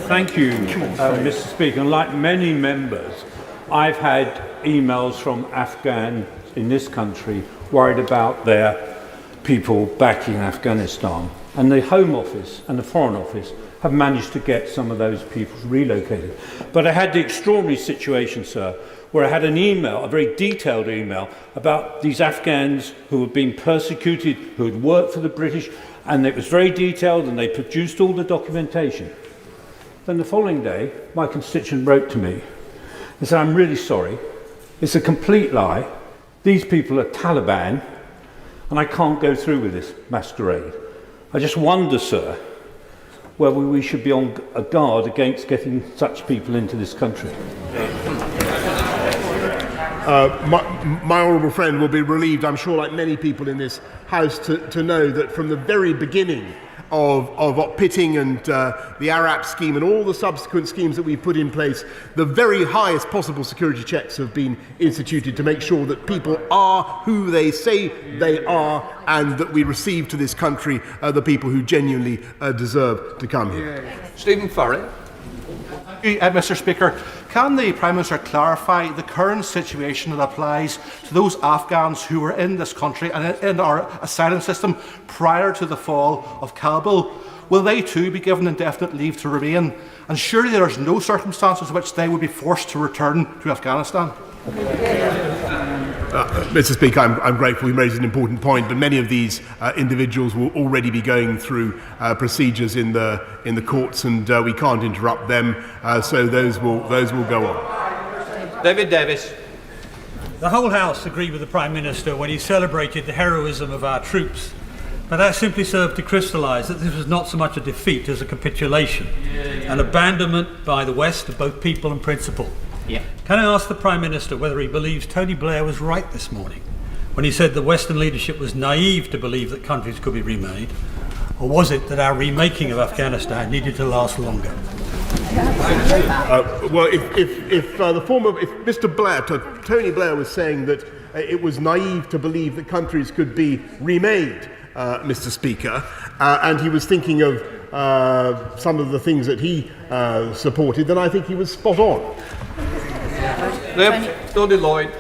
Thank you, Mr. Speaker. And like many members, I've had emails from Afghans in this country worried about their people back in Afghanistan. And the Home Office and the Foreign Office have managed to get some of those people relocated. But I had the extraordinary situation, sir, where I had an email, a very detailed email, about these Afghans who had been persecuted, who had worked for the British, and it was very detailed, and they produced all the documentation. Then the following day, my constituent wrote to me and said, "I'm really sorry. It's a complete lie. These people are Taliban, and I can't go through with this masquerade." I just wonder, sir, whether we should be on a guard against getting such people into this country. My honourable friend will be relieved, I'm sure, like many people in this House, to know that from the very beginning of pitting and the ARAP scheme and all the subsequent schemes that we've put in place, the very highest possible security checks have been instituted to make sure that people are who they say they are, and that we receive to this country the people who genuinely deserve to come here. Stephen Furry. Mr. Speaker, can the Prime Minister clarify the current situation that applies to those Afghans who were in this country and in our asylum system prior to the fall of Kabul? Will they too be given indefinite leave to remain? And surely there is no circumstances in which they would be forced to return to Afghanistan? Mr. Speaker, I'm grateful you raised an important point, but many of these individuals will already be going through procedures in the courts, and we can't interrupt them, so those will go on. David Davis. The whole House agreed with the Prime Minister when he celebrated the heroism of our troops, but that simply served to crystallise that this was not so much a defeat as a capitulation, an abandonment by the West of both people and principle. Can I ask the Prime Minister whether he believes Tony Blair was right this morning when he said the Western leadership was naive to believe that countries could be remade, or was it that our remaking of Afghanistan needed to last longer? Well, if Mr. Blair, Tony Blair, was saying that it was naive to believe that countries could be remade, Mr. Speaker, and he was thinking of some of the things that he supported, then I think he was spot on. Tony Lloyd.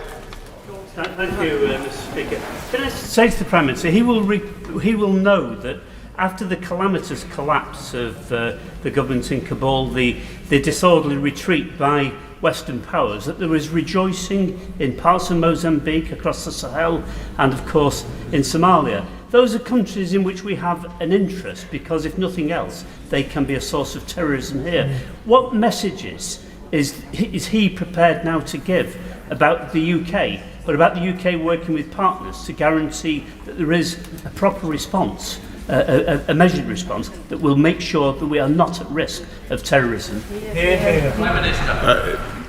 Thank you, Mr. Speaker. Can I say to the Prime Minister, he will know that after the calamitous collapse of the government in Kabul, the disorderly retreat by Western powers, that there was rejoicing in parts of Mozambique, across the Sahel, and of course in Somalia. Those are countries in which we have an interest because, if nothing else, they can be a source of terrorism here. What messages is he prepared now to give about the UK, but about the UK working with partners to guarantee that there is a proper response, a measured response that will make sure that we are not at risk of terrorism?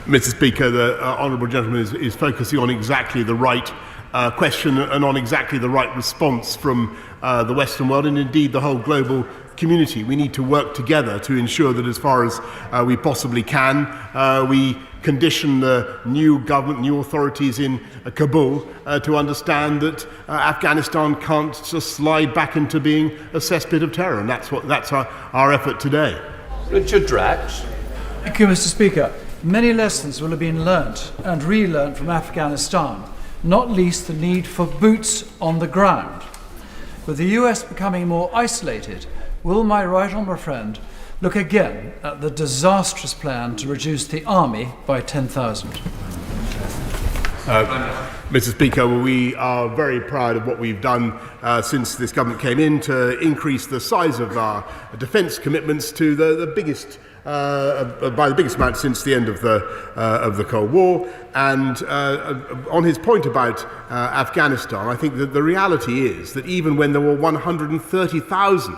Mr. Speaker, the honourable gentleman is focusing on exactly the right question and on exactly the right response from the Western world, and indeed the whole global community, we need to work together to ensure that as far as we possibly can, we condition the new government, new authorities in Kabul to understand that Afghanistan can't just slide back into being a cesspit of terror, and that's our effort today. Richard Drax. Thank you, Mr. Speaker. Many lessons will have been learnt and relearnt from Afghanistan, not least the need for boots on the ground. With the US becoming more isolated, will my right honourable friend look again at the disastrous plan to reduce the army by 10,000? Mr. Speaker, we are very proud of what we've done since this government came in to increase the size of our defence commitments to the biggest by the biggest amount since the end of the Cold War. And on his point about Afghanistan, I think that the reality is that even when there were 130,000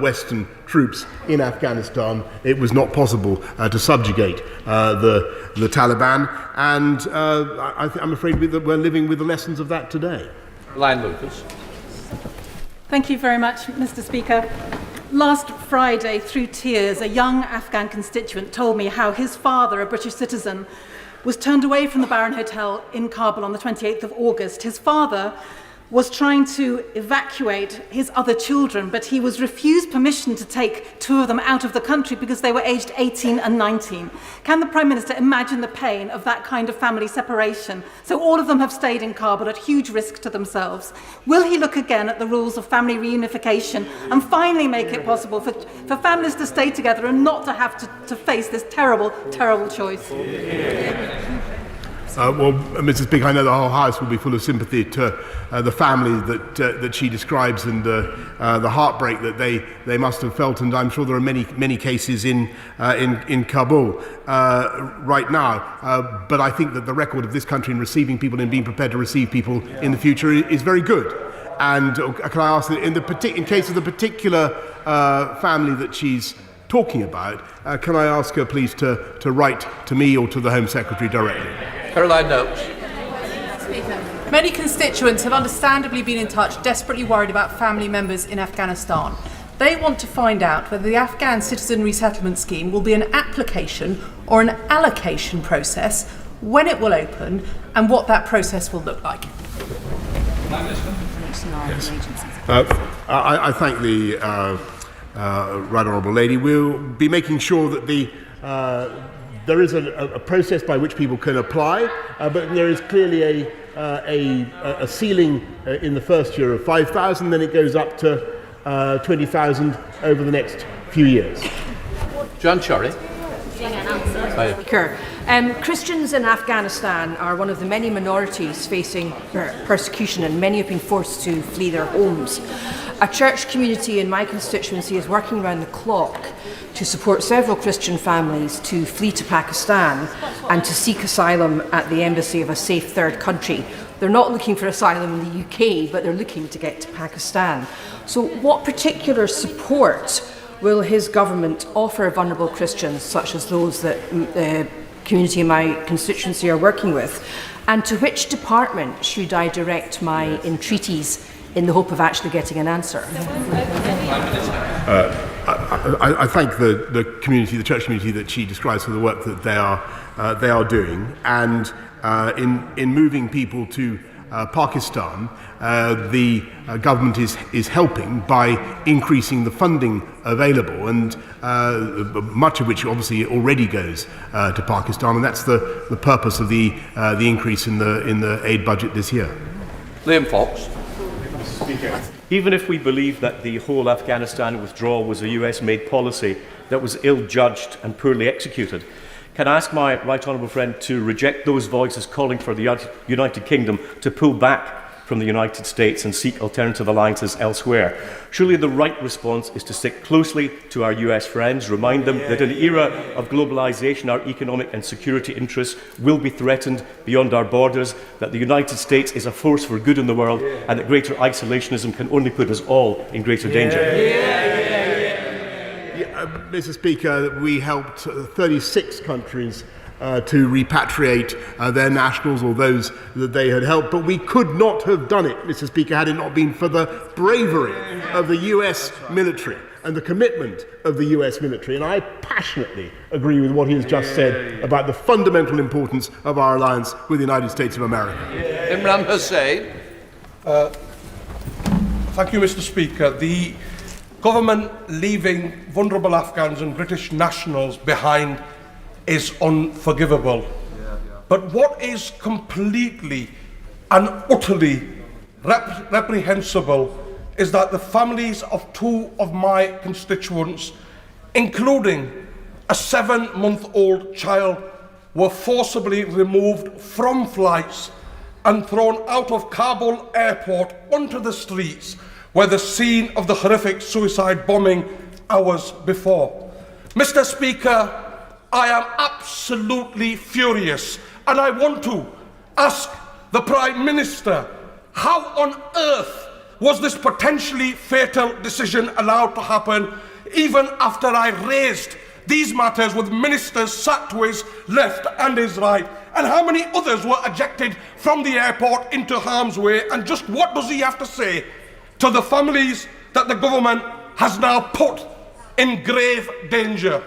Western troops in Afghanistan, it was not possible to subjugate the Taliban, and I'm afraid that we're living with the lessons of that today. Line Lucas. Thank you very much, Mr. Speaker. Last Friday, through tears, a young Afghan constituent told me how his father, a British citizen, was turned away from the Baron Hotel in Kabul on the 28th of August. His father was trying to evacuate his other children, but he was refused permission to take two of them out of the country because they were aged 18 and 19. Can the Prime Minister imagine the pain of that kind of family separation? So all of them have stayed in Kabul at huge risk to themselves. Will he look again at the rules of family reunification and finally make it possible for families to stay together and not to have to face this terrible, terrible choice? Well, Mrs. Speaker, I know the whole House will be full of sympathy to the family that she describes and the heartbreak that they must have felt, and I'm sure there are many cases in Kabul right now. But I think that the record of this country in receiving people and being prepared to receive people in the future is very good. And can I ask that in case of the particular family that she's talking about, can I ask her please to write to me or to the Home Secretary directly? Caroline Noakes. Many constituents have understandably been in touch, desperately worried about family members in Afghanistan. They want to find out whether the Afghan Citizen Resettlement Scheme will be an application or an allocation process, when it will open, and what that process will look like. Yes. I thank the Right Honourable Lady. We'll be making sure that there is a process by which people can apply, but there is clearly a ceiling in the first year of 5,000, then it goes up to 20,000 over the next few years. John Chorley. Speaker, Christians in Afghanistan are one of the many minorities facing persecution, and many have been forced to flee their homes. A church community in my constituency is working around the clock to support several Christian families to flee to Pakistan and to seek asylum at the embassy of a safe third country. They're not looking for asylum in the UK, but they're looking to get to Pakistan. So what particular support will his government offer vulnerable Christians, such as those that the community in my constituency are working with? And to which department should I direct my entreaties in the hope of actually getting an answer? I thank the community, the church community that she describes for the work that they are doing, and in moving people to Pakistan, the government is helping by increasing the funding available, and much of which obviously already goes to Pakistan, and that's the purpose of the increase in the aid budget this year. Liam Fox. Even if we believe that the whole Afghanistan withdrawal was a US-made policy that was ill-judged and poorly executed, can I ask my right honourable friend to reject those voices calling for the United Kingdom to pull back from the United States and seek alternative alliances elsewhere? Surely the right response is to stick closely to our US friends, remind them that in the era of globalisation our economic and security interests will be threatened beyond our borders, that the United States is a force for good in the world, and that greater isolationism can only put us all in greater danger. Mr. Speaker, we helped 36 countries to repatriate their nationals or those that they had helped, but we could not have done it, Mr. Speaker, had it not been for the bravery of the US military. and the commitment of the US military. And I passionately agree with what he has just said about the fundamental importance of our alliance with the United States of America. Imran Hussain. Thank you, Mr. Speaker. The government leaving vulnerable Afghans and British nationals behind is unforgivable. But what is completely and utterly reprehensible is that the families of two of my constituents, including a 7-month-old child, were forcibly removed from flights and thrown out of Kabul airport onto the streets where the scene of the horrific suicide bombing hours before. Mr. Speaker, I am absolutely furious, and I want to ask the Prime Minister, how on earth was this potentially fatal decision allowed to happen even after I raised these matters with ministers sat to his left and his right? And how many others were ejected from the airport into harm's way? And just what does he have to say to the families that the government has now put in grave danger?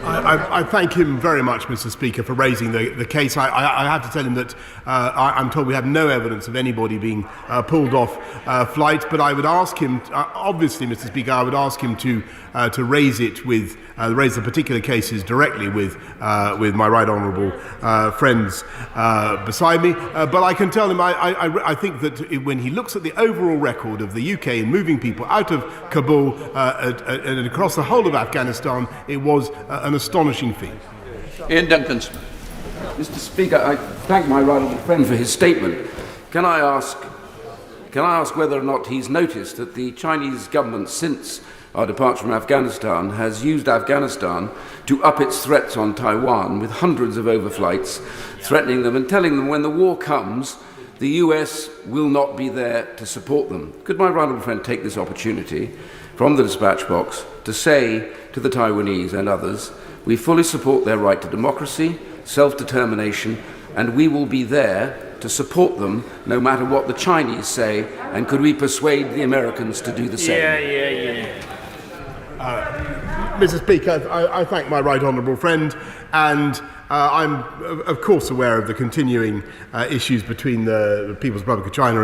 I thank him very much, Mr. Speaker, for raising the case. I have to tell him that I'm told we have no evidence of anybody being pulled off flights, but I would ask him, obviously, Mr. Speaker, I would ask him to raise it with, raise the particular cases directly with my right honourable friends beside me. But I can tell him I think that when he looks at the overall record of the UK in moving people out of Kabul and across the whole of Afghanistan, it was an astonishing feat. Ian Duncansmith. Mr. Speaker, I thank my right honourable friend for his statement. Can I ask whether or not he's noticed that the Chinese government, since our departure from Afghanistan, has used Afghanistan to up its threats on Taiwan with hundreds of overflights, threatening them and telling them when the war comes, the US will not be there to support them. Could my right honourable friend take this opportunity from the dispatch box to say to the Taiwanese and others, we fully support their right to democracy, self-determination, and we will be there to support them no matter what the Chinese say, and could we persuade the Americans to do the same? Mr. Speaker, I thank my right honourable friend, and I'm of course aware of the continuing issues between the People's Republic of China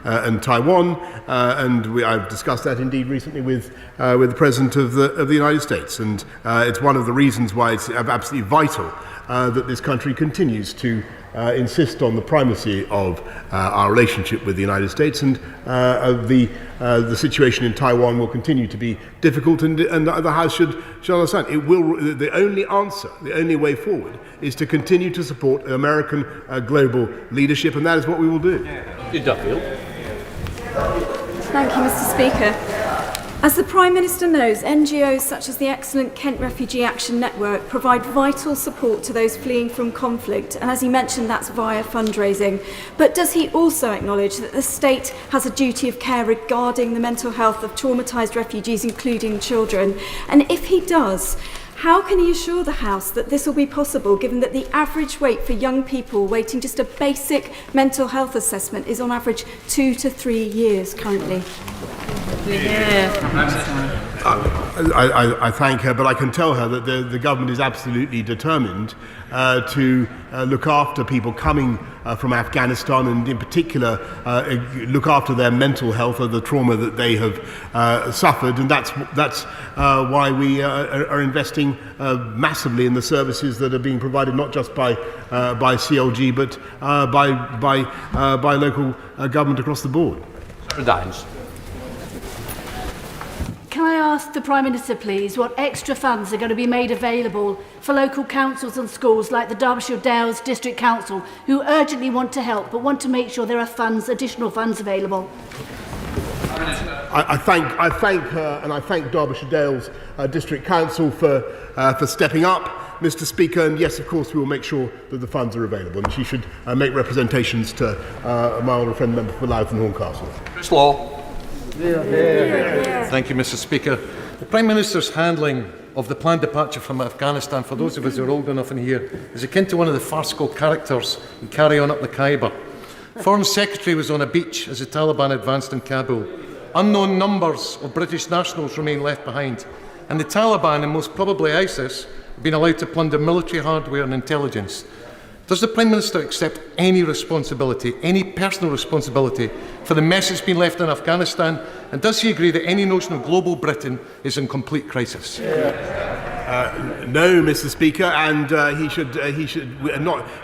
and Taiwan, and I've discussed that indeed recently with the President of the United States, and it's one of the reasons why it's absolutely vital that this country continues to insist on the primacy of our relationship with the United States, and the situation in Taiwan will continue to be difficult, and the House should understand it will. The only answer, the only way forward, is to continue to support American global leadership, and that is what we will do. Thank you, Mr. Speaker. As the Prime Minister knows, NGOs such as the excellent Kent Refugee Action Network provide vital support to those fleeing from conflict, and as he mentioned, that's via fundraising. But does he also acknowledge that the state has a duty of care regarding the mental health of traumatised refugees, including children? And if he does, how can he assure the House that this will be possible, given that the average wait for young people waiting just a basic mental health assessment is on average 2 to 3 years currently? I thank her, but I can tell her that the government is absolutely determined to look after people coming from Afghanistan, and in particular look after their mental health or the trauma that they have suffered, and that's why we are investing massively in the services that are being provided not just by CLG but by local government across the board. Dines. Can I ask the Prime Minister, please, what extra funds are going to be made available for local councils and schools like the Derbyshire Dales District Council, who urgently want to help but want to make sure there are additional funds available? I thank her, and I thank Derbyshire Dales District Council for stepping up, Mr. Speaker, and yes, of course, we will make sure that the funds are available, and she should make representations to my honourable friend, member for Louth and Horncastle. Chris Law. Thank you, Mr. Speaker. The Prime Minister's handling of the planned departure from Afghanistan, for those of us who are old enough in here, is akin to one of the farcical characters in Carry On Up the Khyber. Foreign Secretary was on a beach as the Taliban advanced in Kabul. Unknown numbers of British nationals remain left behind, and the Taliban, and most probably ISIS, have been allowed to plunder military hardware and intelligence. Does the Prime Minister accept any responsibility, any personal responsibility, for the mess that's been left in Afghanistan? And does he agree that any notion of global Britain is in complete crisis? No, Mr. Speaker, and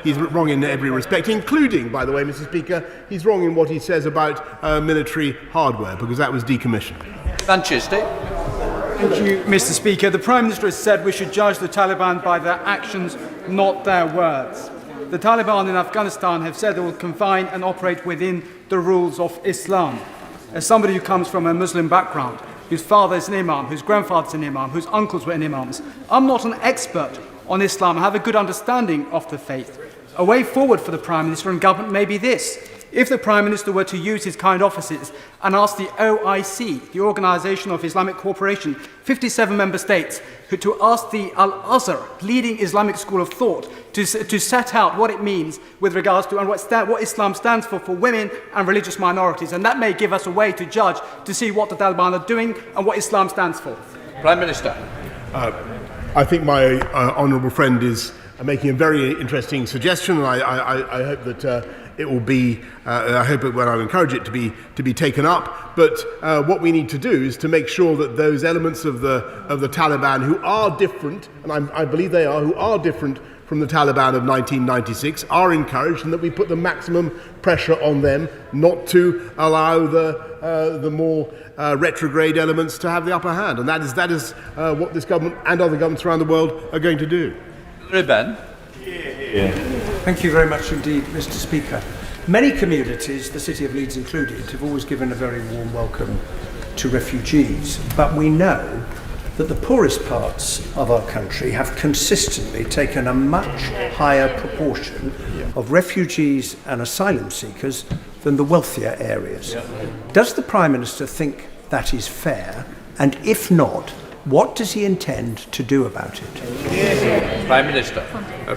he's wrong in every respect, including, by the way, Mr. Speaker, he's wrong in what he says about military hardware, because that was decommissioned. Manchester. Thank you, Mr. Speaker. The Prime Minister has said we should judge the Taliban by their actions, not their words. The Taliban in Afghanistan have said they will confine and operate within the rules of Islam. As somebody who comes from a Muslim background, whose father is an imam, whose grandfather's an imam, whose uncles were imams, I'm not an expert on Islam. I have a good understanding of the faith. A way forward for the Prime Minister and government may be this. If the Prime Minister were to use his kind offices and ask the OIC, the Organisation of Islamic Cooperation, 57 member states, to ask the Al-Azhar, leading Islamic school of thought, to set out what it means with regards to and what Islam stands for women and religious minorities. And that may give us a way to judge, to see what the Taliban are doing and what Islam stands for. Prime Minister. I think my honourable friend is making a very interesting suggestion, and I hope that it will be. I hope it, well, I encourage it to be taken up. But what we need to do is to make sure that those elements of the Taliban who are different, and I believe they are, who are different from the Taliban of 1996, are encouraged, and that we put the maximum pressure on them not to allow the more retrograde elements to have the upper hand. And that is what this government and other governments around the world are going to do. Ben. Thank you very much indeed, Mr. Speaker. Many communities, the City of Leeds included, have always given a very warm welcome to refugees, but we know that the poorest parts of our country have consistently taken a much higher proportion of refugees and asylum seekers than the wealthier areas. Does the Prime Minister think that is fair? And if not, what does he intend to do about it? Prime Minister.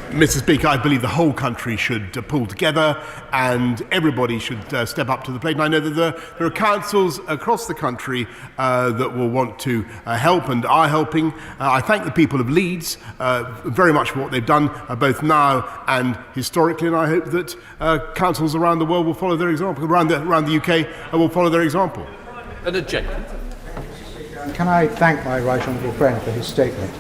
Mr. Speaker, I believe the whole country should pull together and everybody should step up to the plate. And I know that there are councils across the country that will want to help and are helping. I thank the people of Leeds very much for what they've done, both now and historically, and I hope that councils around the world will follow their example, around the UK will follow their example. And a gentleman. Can I thank my right honourable friend for his statement,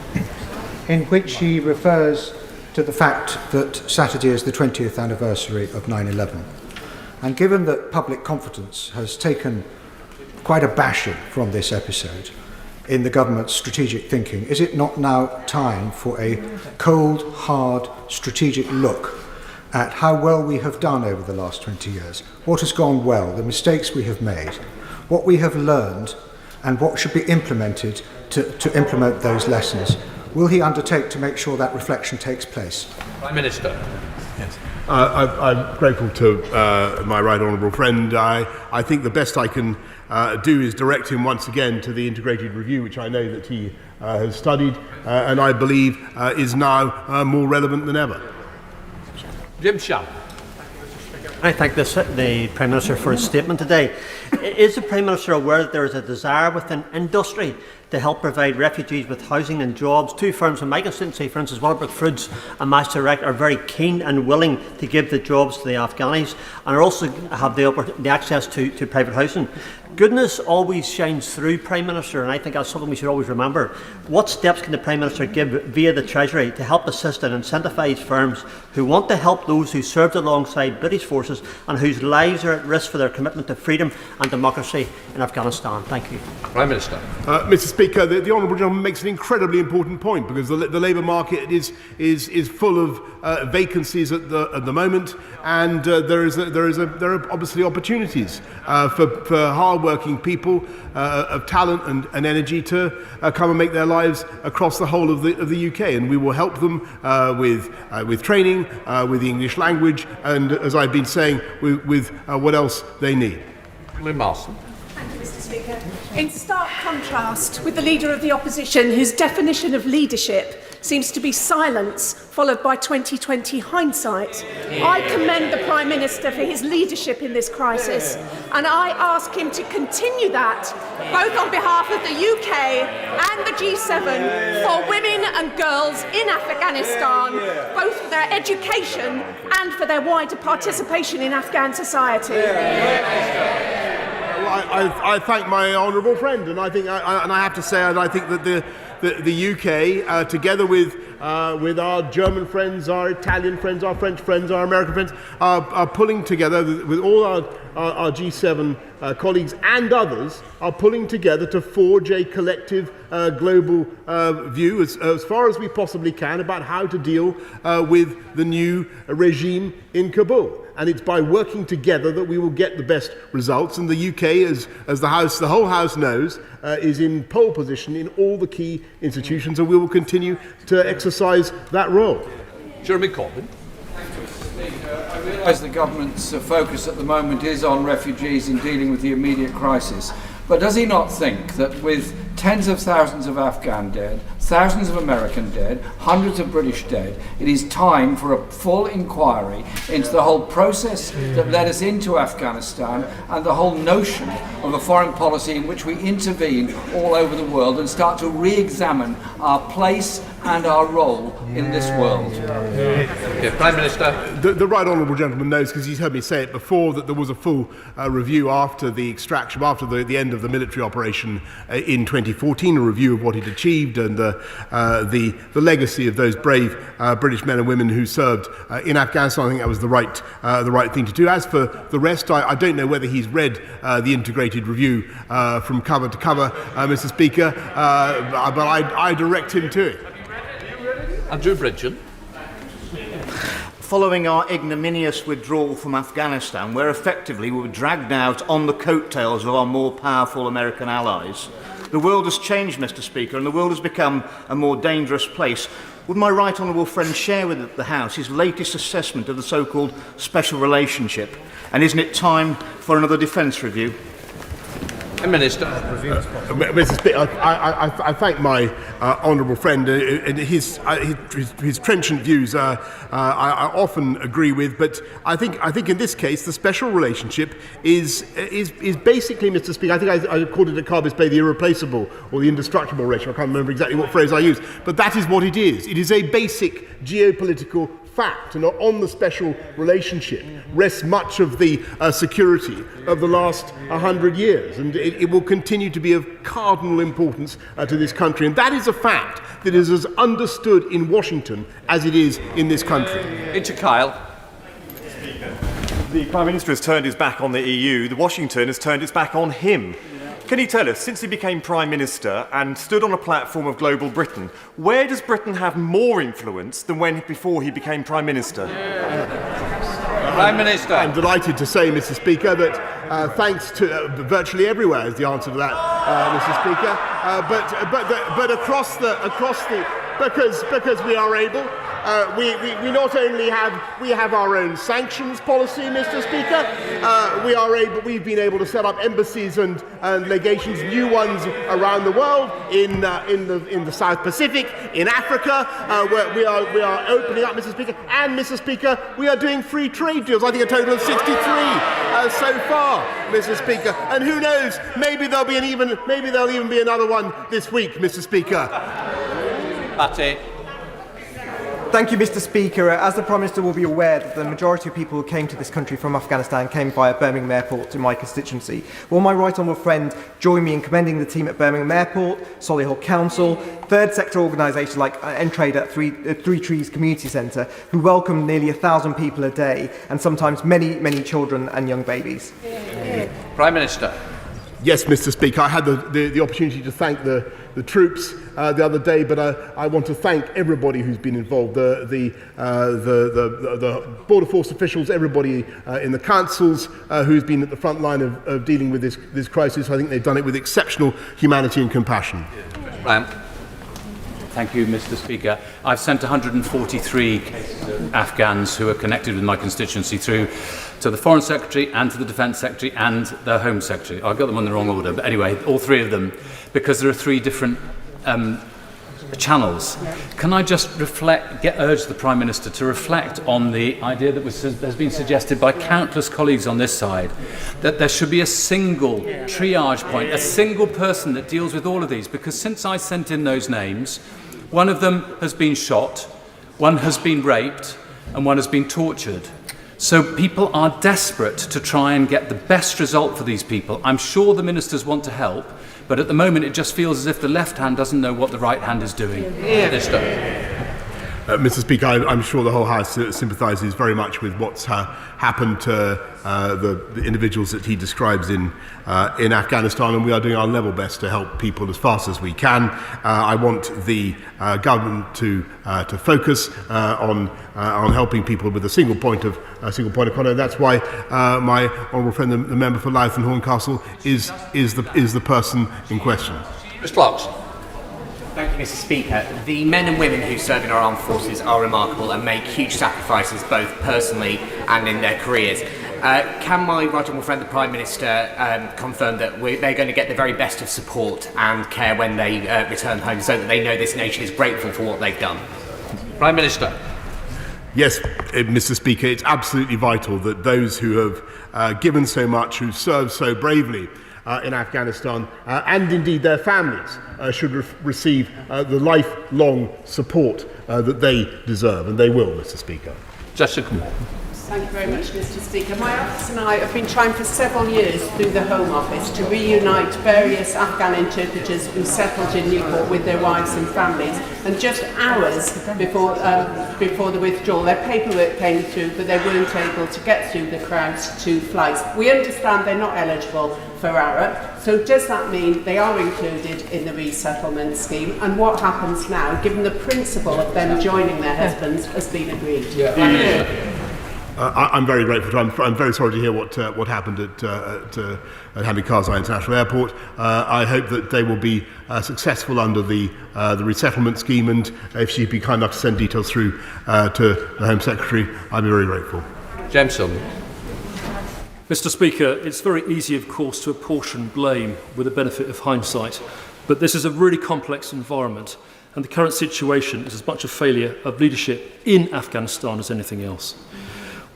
in which he refers to the fact that Saturday is the 20th anniversary of 9/11. And given that public confidence has taken quite a bashing from this episode in the government's strategic thinking, is it not now time for a cold, hard, strategic look at how well we have done over the last 20 years, what has gone well, the mistakes we have made, what we have learned, and what should be implemented to implement those lessons? Will he undertake to make sure that reflection takes place? Prime Minister. Yes. I'm grateful to my right honourable friend. I think the best I can do is direct him once again to the integrated review, which I know that he has studied and I believe is now more relevant than ever. Jim Sharp. I thank the Prime Minister for his statement today. Is the Prime Minister aware that there is a desire within industry to help provide refugees with housing and jobs? Two firms in my constituency, for instance, Waterbrook Foods and Mass Direct, are very keen and willing to give the jobs to the Afghanis and also have the access to private housing. Goodness always shines through, Prime Minister, and I think that's something we should always remember. What steps can the Prime Minister give via the Treasury to help assist and incentivise firms who want to help those who served alongside British forces and whose lives are at risk for their commitment to freedom and democracy in Afghanistan? Thank you. Prime Minister. Mr. Speaker, the honourable gentleman makes an incredibly important point, because the labour market is full of vacancies at the moment, and there are obviously opportunities for hard-working people of talent and energy to come and make their lives across the whole of the UK, and we will help them with training, with the English language, and as I've been saying, with what else they need. Lynn Marston. Thank you, Mr. Speaker. In stark contrast with the Leader of the Opposition, whose definition of leadership seems to be silence followed by 2020 hindsight. I commend the Prime Minister for his leadership in this crisis, and I ask him to continue that, both on behalf of the UK and the G7, for women and girls in Afghanistan, both for their education and for their wider participation in Afghan society. I thank my honourable friend, and I think, and I have to say, I think that the UK, together with our German friends, our Italian friends, our French friends, our American friends, are pulling together with all our G7 colleagues and others, are pulling together to forge a collective global view as far as we possibly can about how to deal with the new regime in Kabul. And it's by working together that we will get the best results. And the UK, as the whole House knows, is in pole position in all the key institutions, and we will continue to exercise that role. Jeremy Corbyn. I realise the government's focus at the moment is on refugees and dealing with the immediate crisis. But does he not think that with tens of thousands of Afghan dead, thousands of American dead, hundreds of British dead, it is time for a full inquiry into the whole process that led us into Afghanistan and the whole notion of a foreign policy in which we intervene all over the world and start to re-examine our place and our role in this world? Prime Minister. The right honourable gentleman knows, because he's heard me say it before, that there was a full review after the extraction, after the end of the military operation in 2014, a review of what it achieved and the legacy of those brave British men and women who served in Afghanistan. I think that was the right thing to do. As for the rest, I don't know whether he's read the integrated review from cover to cover, Mr. Speaker, but I direct him to it. Andrew Bridgen. Following our ignominious withdrawal from Afghanistan, where effectively we were dragged out on the coattails of our more powerful American allies, the world has changed, Mr. Speaker, and the world has become a more dangerous place. Would my right honourable friend share with the House his latest assessment of the so-called special relationship? And isn't it time for another defence review? Minister. Mr. Speaker, I thank my honourable friend. His trenchant views I often agree with, but I think in this case the special relationship is basically, Mr. Speaker, I think I called it at Carbis Bay the irreplaceable or the indestructible relationship. I can't remember exactly what phrase I used, but that is what it is. It is a basic geopolitical fact, and on the special relationship rests much of the security of the last 100 years, and it will continue to be of cardinal importance to this country, and that is a fact that is as understood in Washington as it is in this country. Into Kyle. The Prime Minister has turned his back on the EU, the Washington has turned its back on him. Can you tell us, since he became Prime Minister and stood on a platform of global Britain, where does Britain have more influence than before he became Prime Minister? Prime Minister. I'm delighted to say, Mr. Speaker, that thanks to virtually everywhere is the answer to that, Mr. Speaker. But across the because we are able. We not only have our own sanctions policy, Mr. Speaker. We've been able to set up embassies and legations, new ones around the world, in the South Pacific, in Africa, where we are opening up, Mr. Speaker. And Mr. Speaker, we are doing free trade deals. I think a total of 63 so far, Mr. Speaker. And who knows? Maybe there'll even be another one this week, Mr. Speaker. That's it. Thank you, Mr. Speaker. As the Prime Minister will be aware, that the majority of people who came to this country from Afghanistan came via Birmingham Airport to my constituency. Will my right honourable friend join me in commending the team at Birmingham Airport, Solihull Council, third sector organisations like Entrade at Three Trees Community Centre, who welcome nearly 1,000 people a day, and sometimes many, many children and young babies? Prime Minister. Yes, Mr. Speaker, I had the opportunity to thank the troops the other day, but I want to thank everybody who's been involved, the border force officials, everybody in the councils who's been at the front line of dealing with this crisis. I think they've done it with exceptional humanity and compassion. Thank you, Mr. Speaker. I've sent 143 Afghans who are connected with my constituency through to the Foreign Secretary and to the Defence Secretary and the Home Secretary. I got them on the wrong order, but anyway, all three of them, because there are three different channels. Can I just urge the Prime Minister to reflect on the idea that has been suggested by countless colleagues on this side, that there should be a single triage point, a single person that deals with all of these, because since I sent in those names, one of them has been shot, one has been raped, and one has been tortured. So people are desperate to try and get the best result for these people. I'm sure the ministers want to help, but at the moment it just feels as if the left hand doesn't know what the right hand is doing. Mr. Speaker, I'm sure the whole House sympathises very much with what's happened to the individuals that he describes in Afghanistan, and we are doing our level best to help people as fast as we can. I want the government to focus on helping people with a single point of contact. That's why my honourable friend, the member for Louth and Horncastle, is the person in question. Mr. Clarkson. Thank you, Mr. Speaker. The men and women who serve in our armed forces are remarkable and make huge sacrifices both personally and in their careers. Can my right honourable friend, the Prime Minister, confirm that they're going to get the very best of support and care when they return home, so that they know this nation is grateful for what they've done? Prime Minister. Yes, Mr. Speaker, it's absolutely vital that those who have given so much, who served so bravely in Afghanistan, and indeed their families, should receive the lifelong support that they deserve, and they will, Mr. Speaker. Jessica. Thank you very much, Mr. Speaker. My office and I have been trying for several years through the Home Office to reunite various Afghan interpreters who settled in Newport with their wives and families, and just hours before the withdrawal, their paperwork came through, but they weren't able to get through the crowds to flights. We understand they're not eligible for ARAP, so does that mean they are included in the resettlement scheme? And what happens now, given the principle of them joining their husbands has been agreed? I'm very grateful to I'm very sorry to hear what happened at Hamid Karzai International Airport. I hope that they will be successful under the resettlement scheme, and if she'd be kind enough to send details through to the Home Secretary, I'd be very grateful. James Sullivan. Mr. Speaker, it's very easy, of course, to apportion blame with the benefit of hindsight, but this is a really complex environment, and the current situation is as much a failure of leadership in Afghanistan as anything else.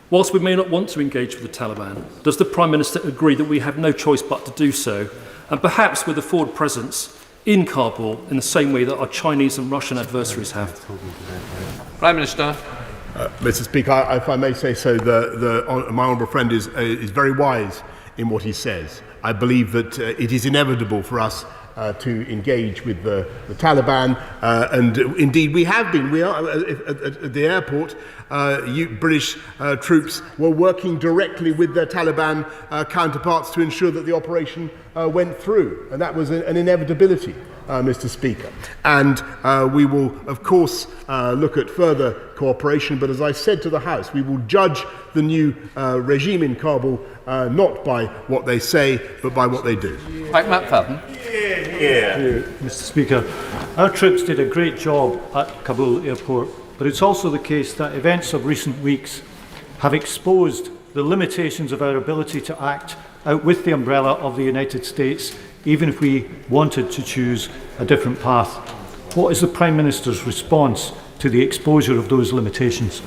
Whilst we may not want to engage with the Taliban, does the Prime Minister agree that we have no choice but to do so, and perhaps with a forward presence in Kabul in the same way that our Chinese and Russian adversaries have? Prime Minister. Mr. Speaker, if I may say so, my honourable friend is very wise in what he says. I believe that it is inevitable for us to engage with the Taliban, and indeed we have been. We are at the airport. British troops were working directly with their Taliban counterparts to ensure that the operation went through, and that was an inevitability, Mr. Speaker. And we will, of course, look at further cooperation, but as I said to the House, we will judge the new regime in Kabul not by what they say, but by what they do. Right, Matt Fadden. Mr. Speaker, our troops did a great job at Kabul airport, but it's also the case that events of recent weeks have exposed the limitations of our ability to act out with the umbrella of the United States, even if we wanted to choose a different path. What is the Prime Minister's response to the exposure of those limitations?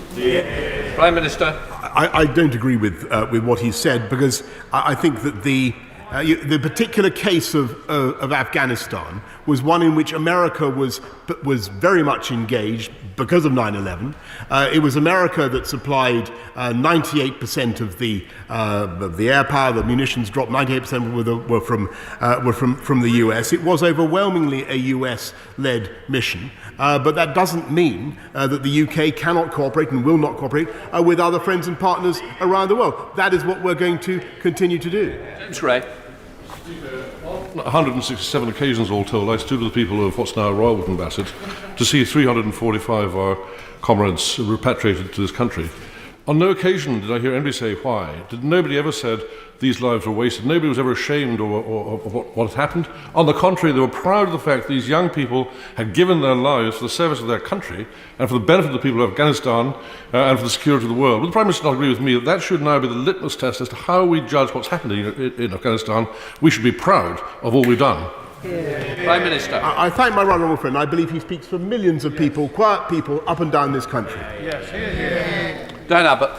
Prime Minister. I don't agree with what he said, because I think that the particular case of Afghanistan was one in which America was very much engaged because of 9/11. It was America that supplied 98% of the air power. The munitions dropped. 98% were from the US. It was overwhelmingly a US-led mission, but that doesn't mean that the UK cannot cooperate and will not cooperate with other friends and partners around the world. That is what we're going to continue to do. James Ray. 167 occasions all told, I stood with the people of what's now Royal Britain Bassett to see 345 of our comrades repatriated to this country. On no occasion did I hear anybody say why. Nobody ever said these lives were wasted. Nobody was ever ashamed of what had happened. On the contrary, they were proud of the fact that these young people had given their lives for the service of their country and for the benefit of the people of Afghanistan and for the security of the world. Would the Prime Minister not agree with me that that should now be the litmus test as to how we judge what's happening in Afghanistan? We should be proud of all we've done. Prime Minister. I thank my right honourable friend. I believe he speaks for millions of people, quiet people, up and down this country. Dan Abbott.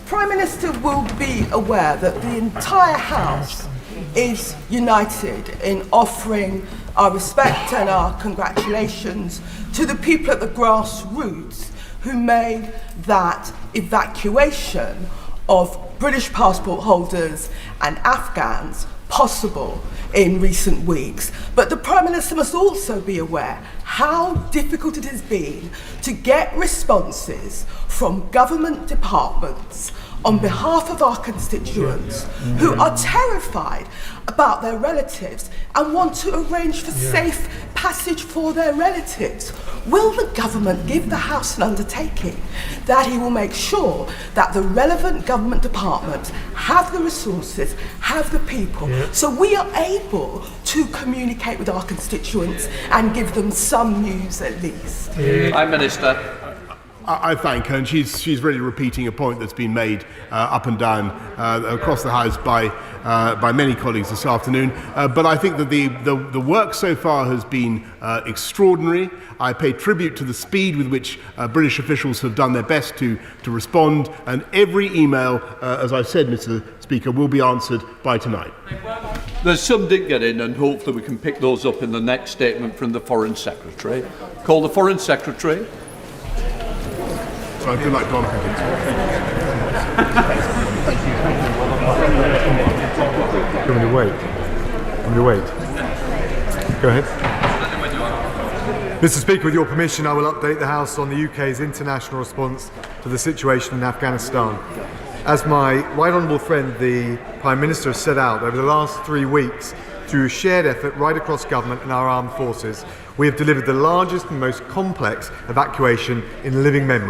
Prime Minister will be aware that the entire House is united in offering our respect and our congratulations to the people at the grassroots who made that evacuation of British passport holders and Afghans possible in recent weeks. But the Prime Minister must also be aware how difficult it has been to get responses from government departments on behalf of our constituents who are terrified about their relatives and want to arrange for safe passage for their relatives. Will the government give the House an undertaking that he will make sure that the relevant government departments have the resources, have the people, so we are able to communicate with our constituents and give them some news at least? Prime Minister. I thank her, and she's really repeating a point that's been made up and down across the House by many colleagues this afternoon. But I think that the work so far has been extraordinary. I pay tribute to the speed with which British officials have done their best to respond, and every email, as I said, Mr. Speaker, will be answered by tonight. There's some didn't get in, and hopefully we can pick those up in the next statement from the Foreign Secretary. Call the Foreign Secretary. So I do like Don. I'm going to wait. Go ahead. Mr. Speaker, with your permission, I will update the House on the UK's international response to the situation in Afghanistan. As my right honourable friend, the Prime Minister, has set out, over the last 3 weeks, through a shared effort right across government and our armed forces, we have delivered the largest and most complex evacuation in living memory.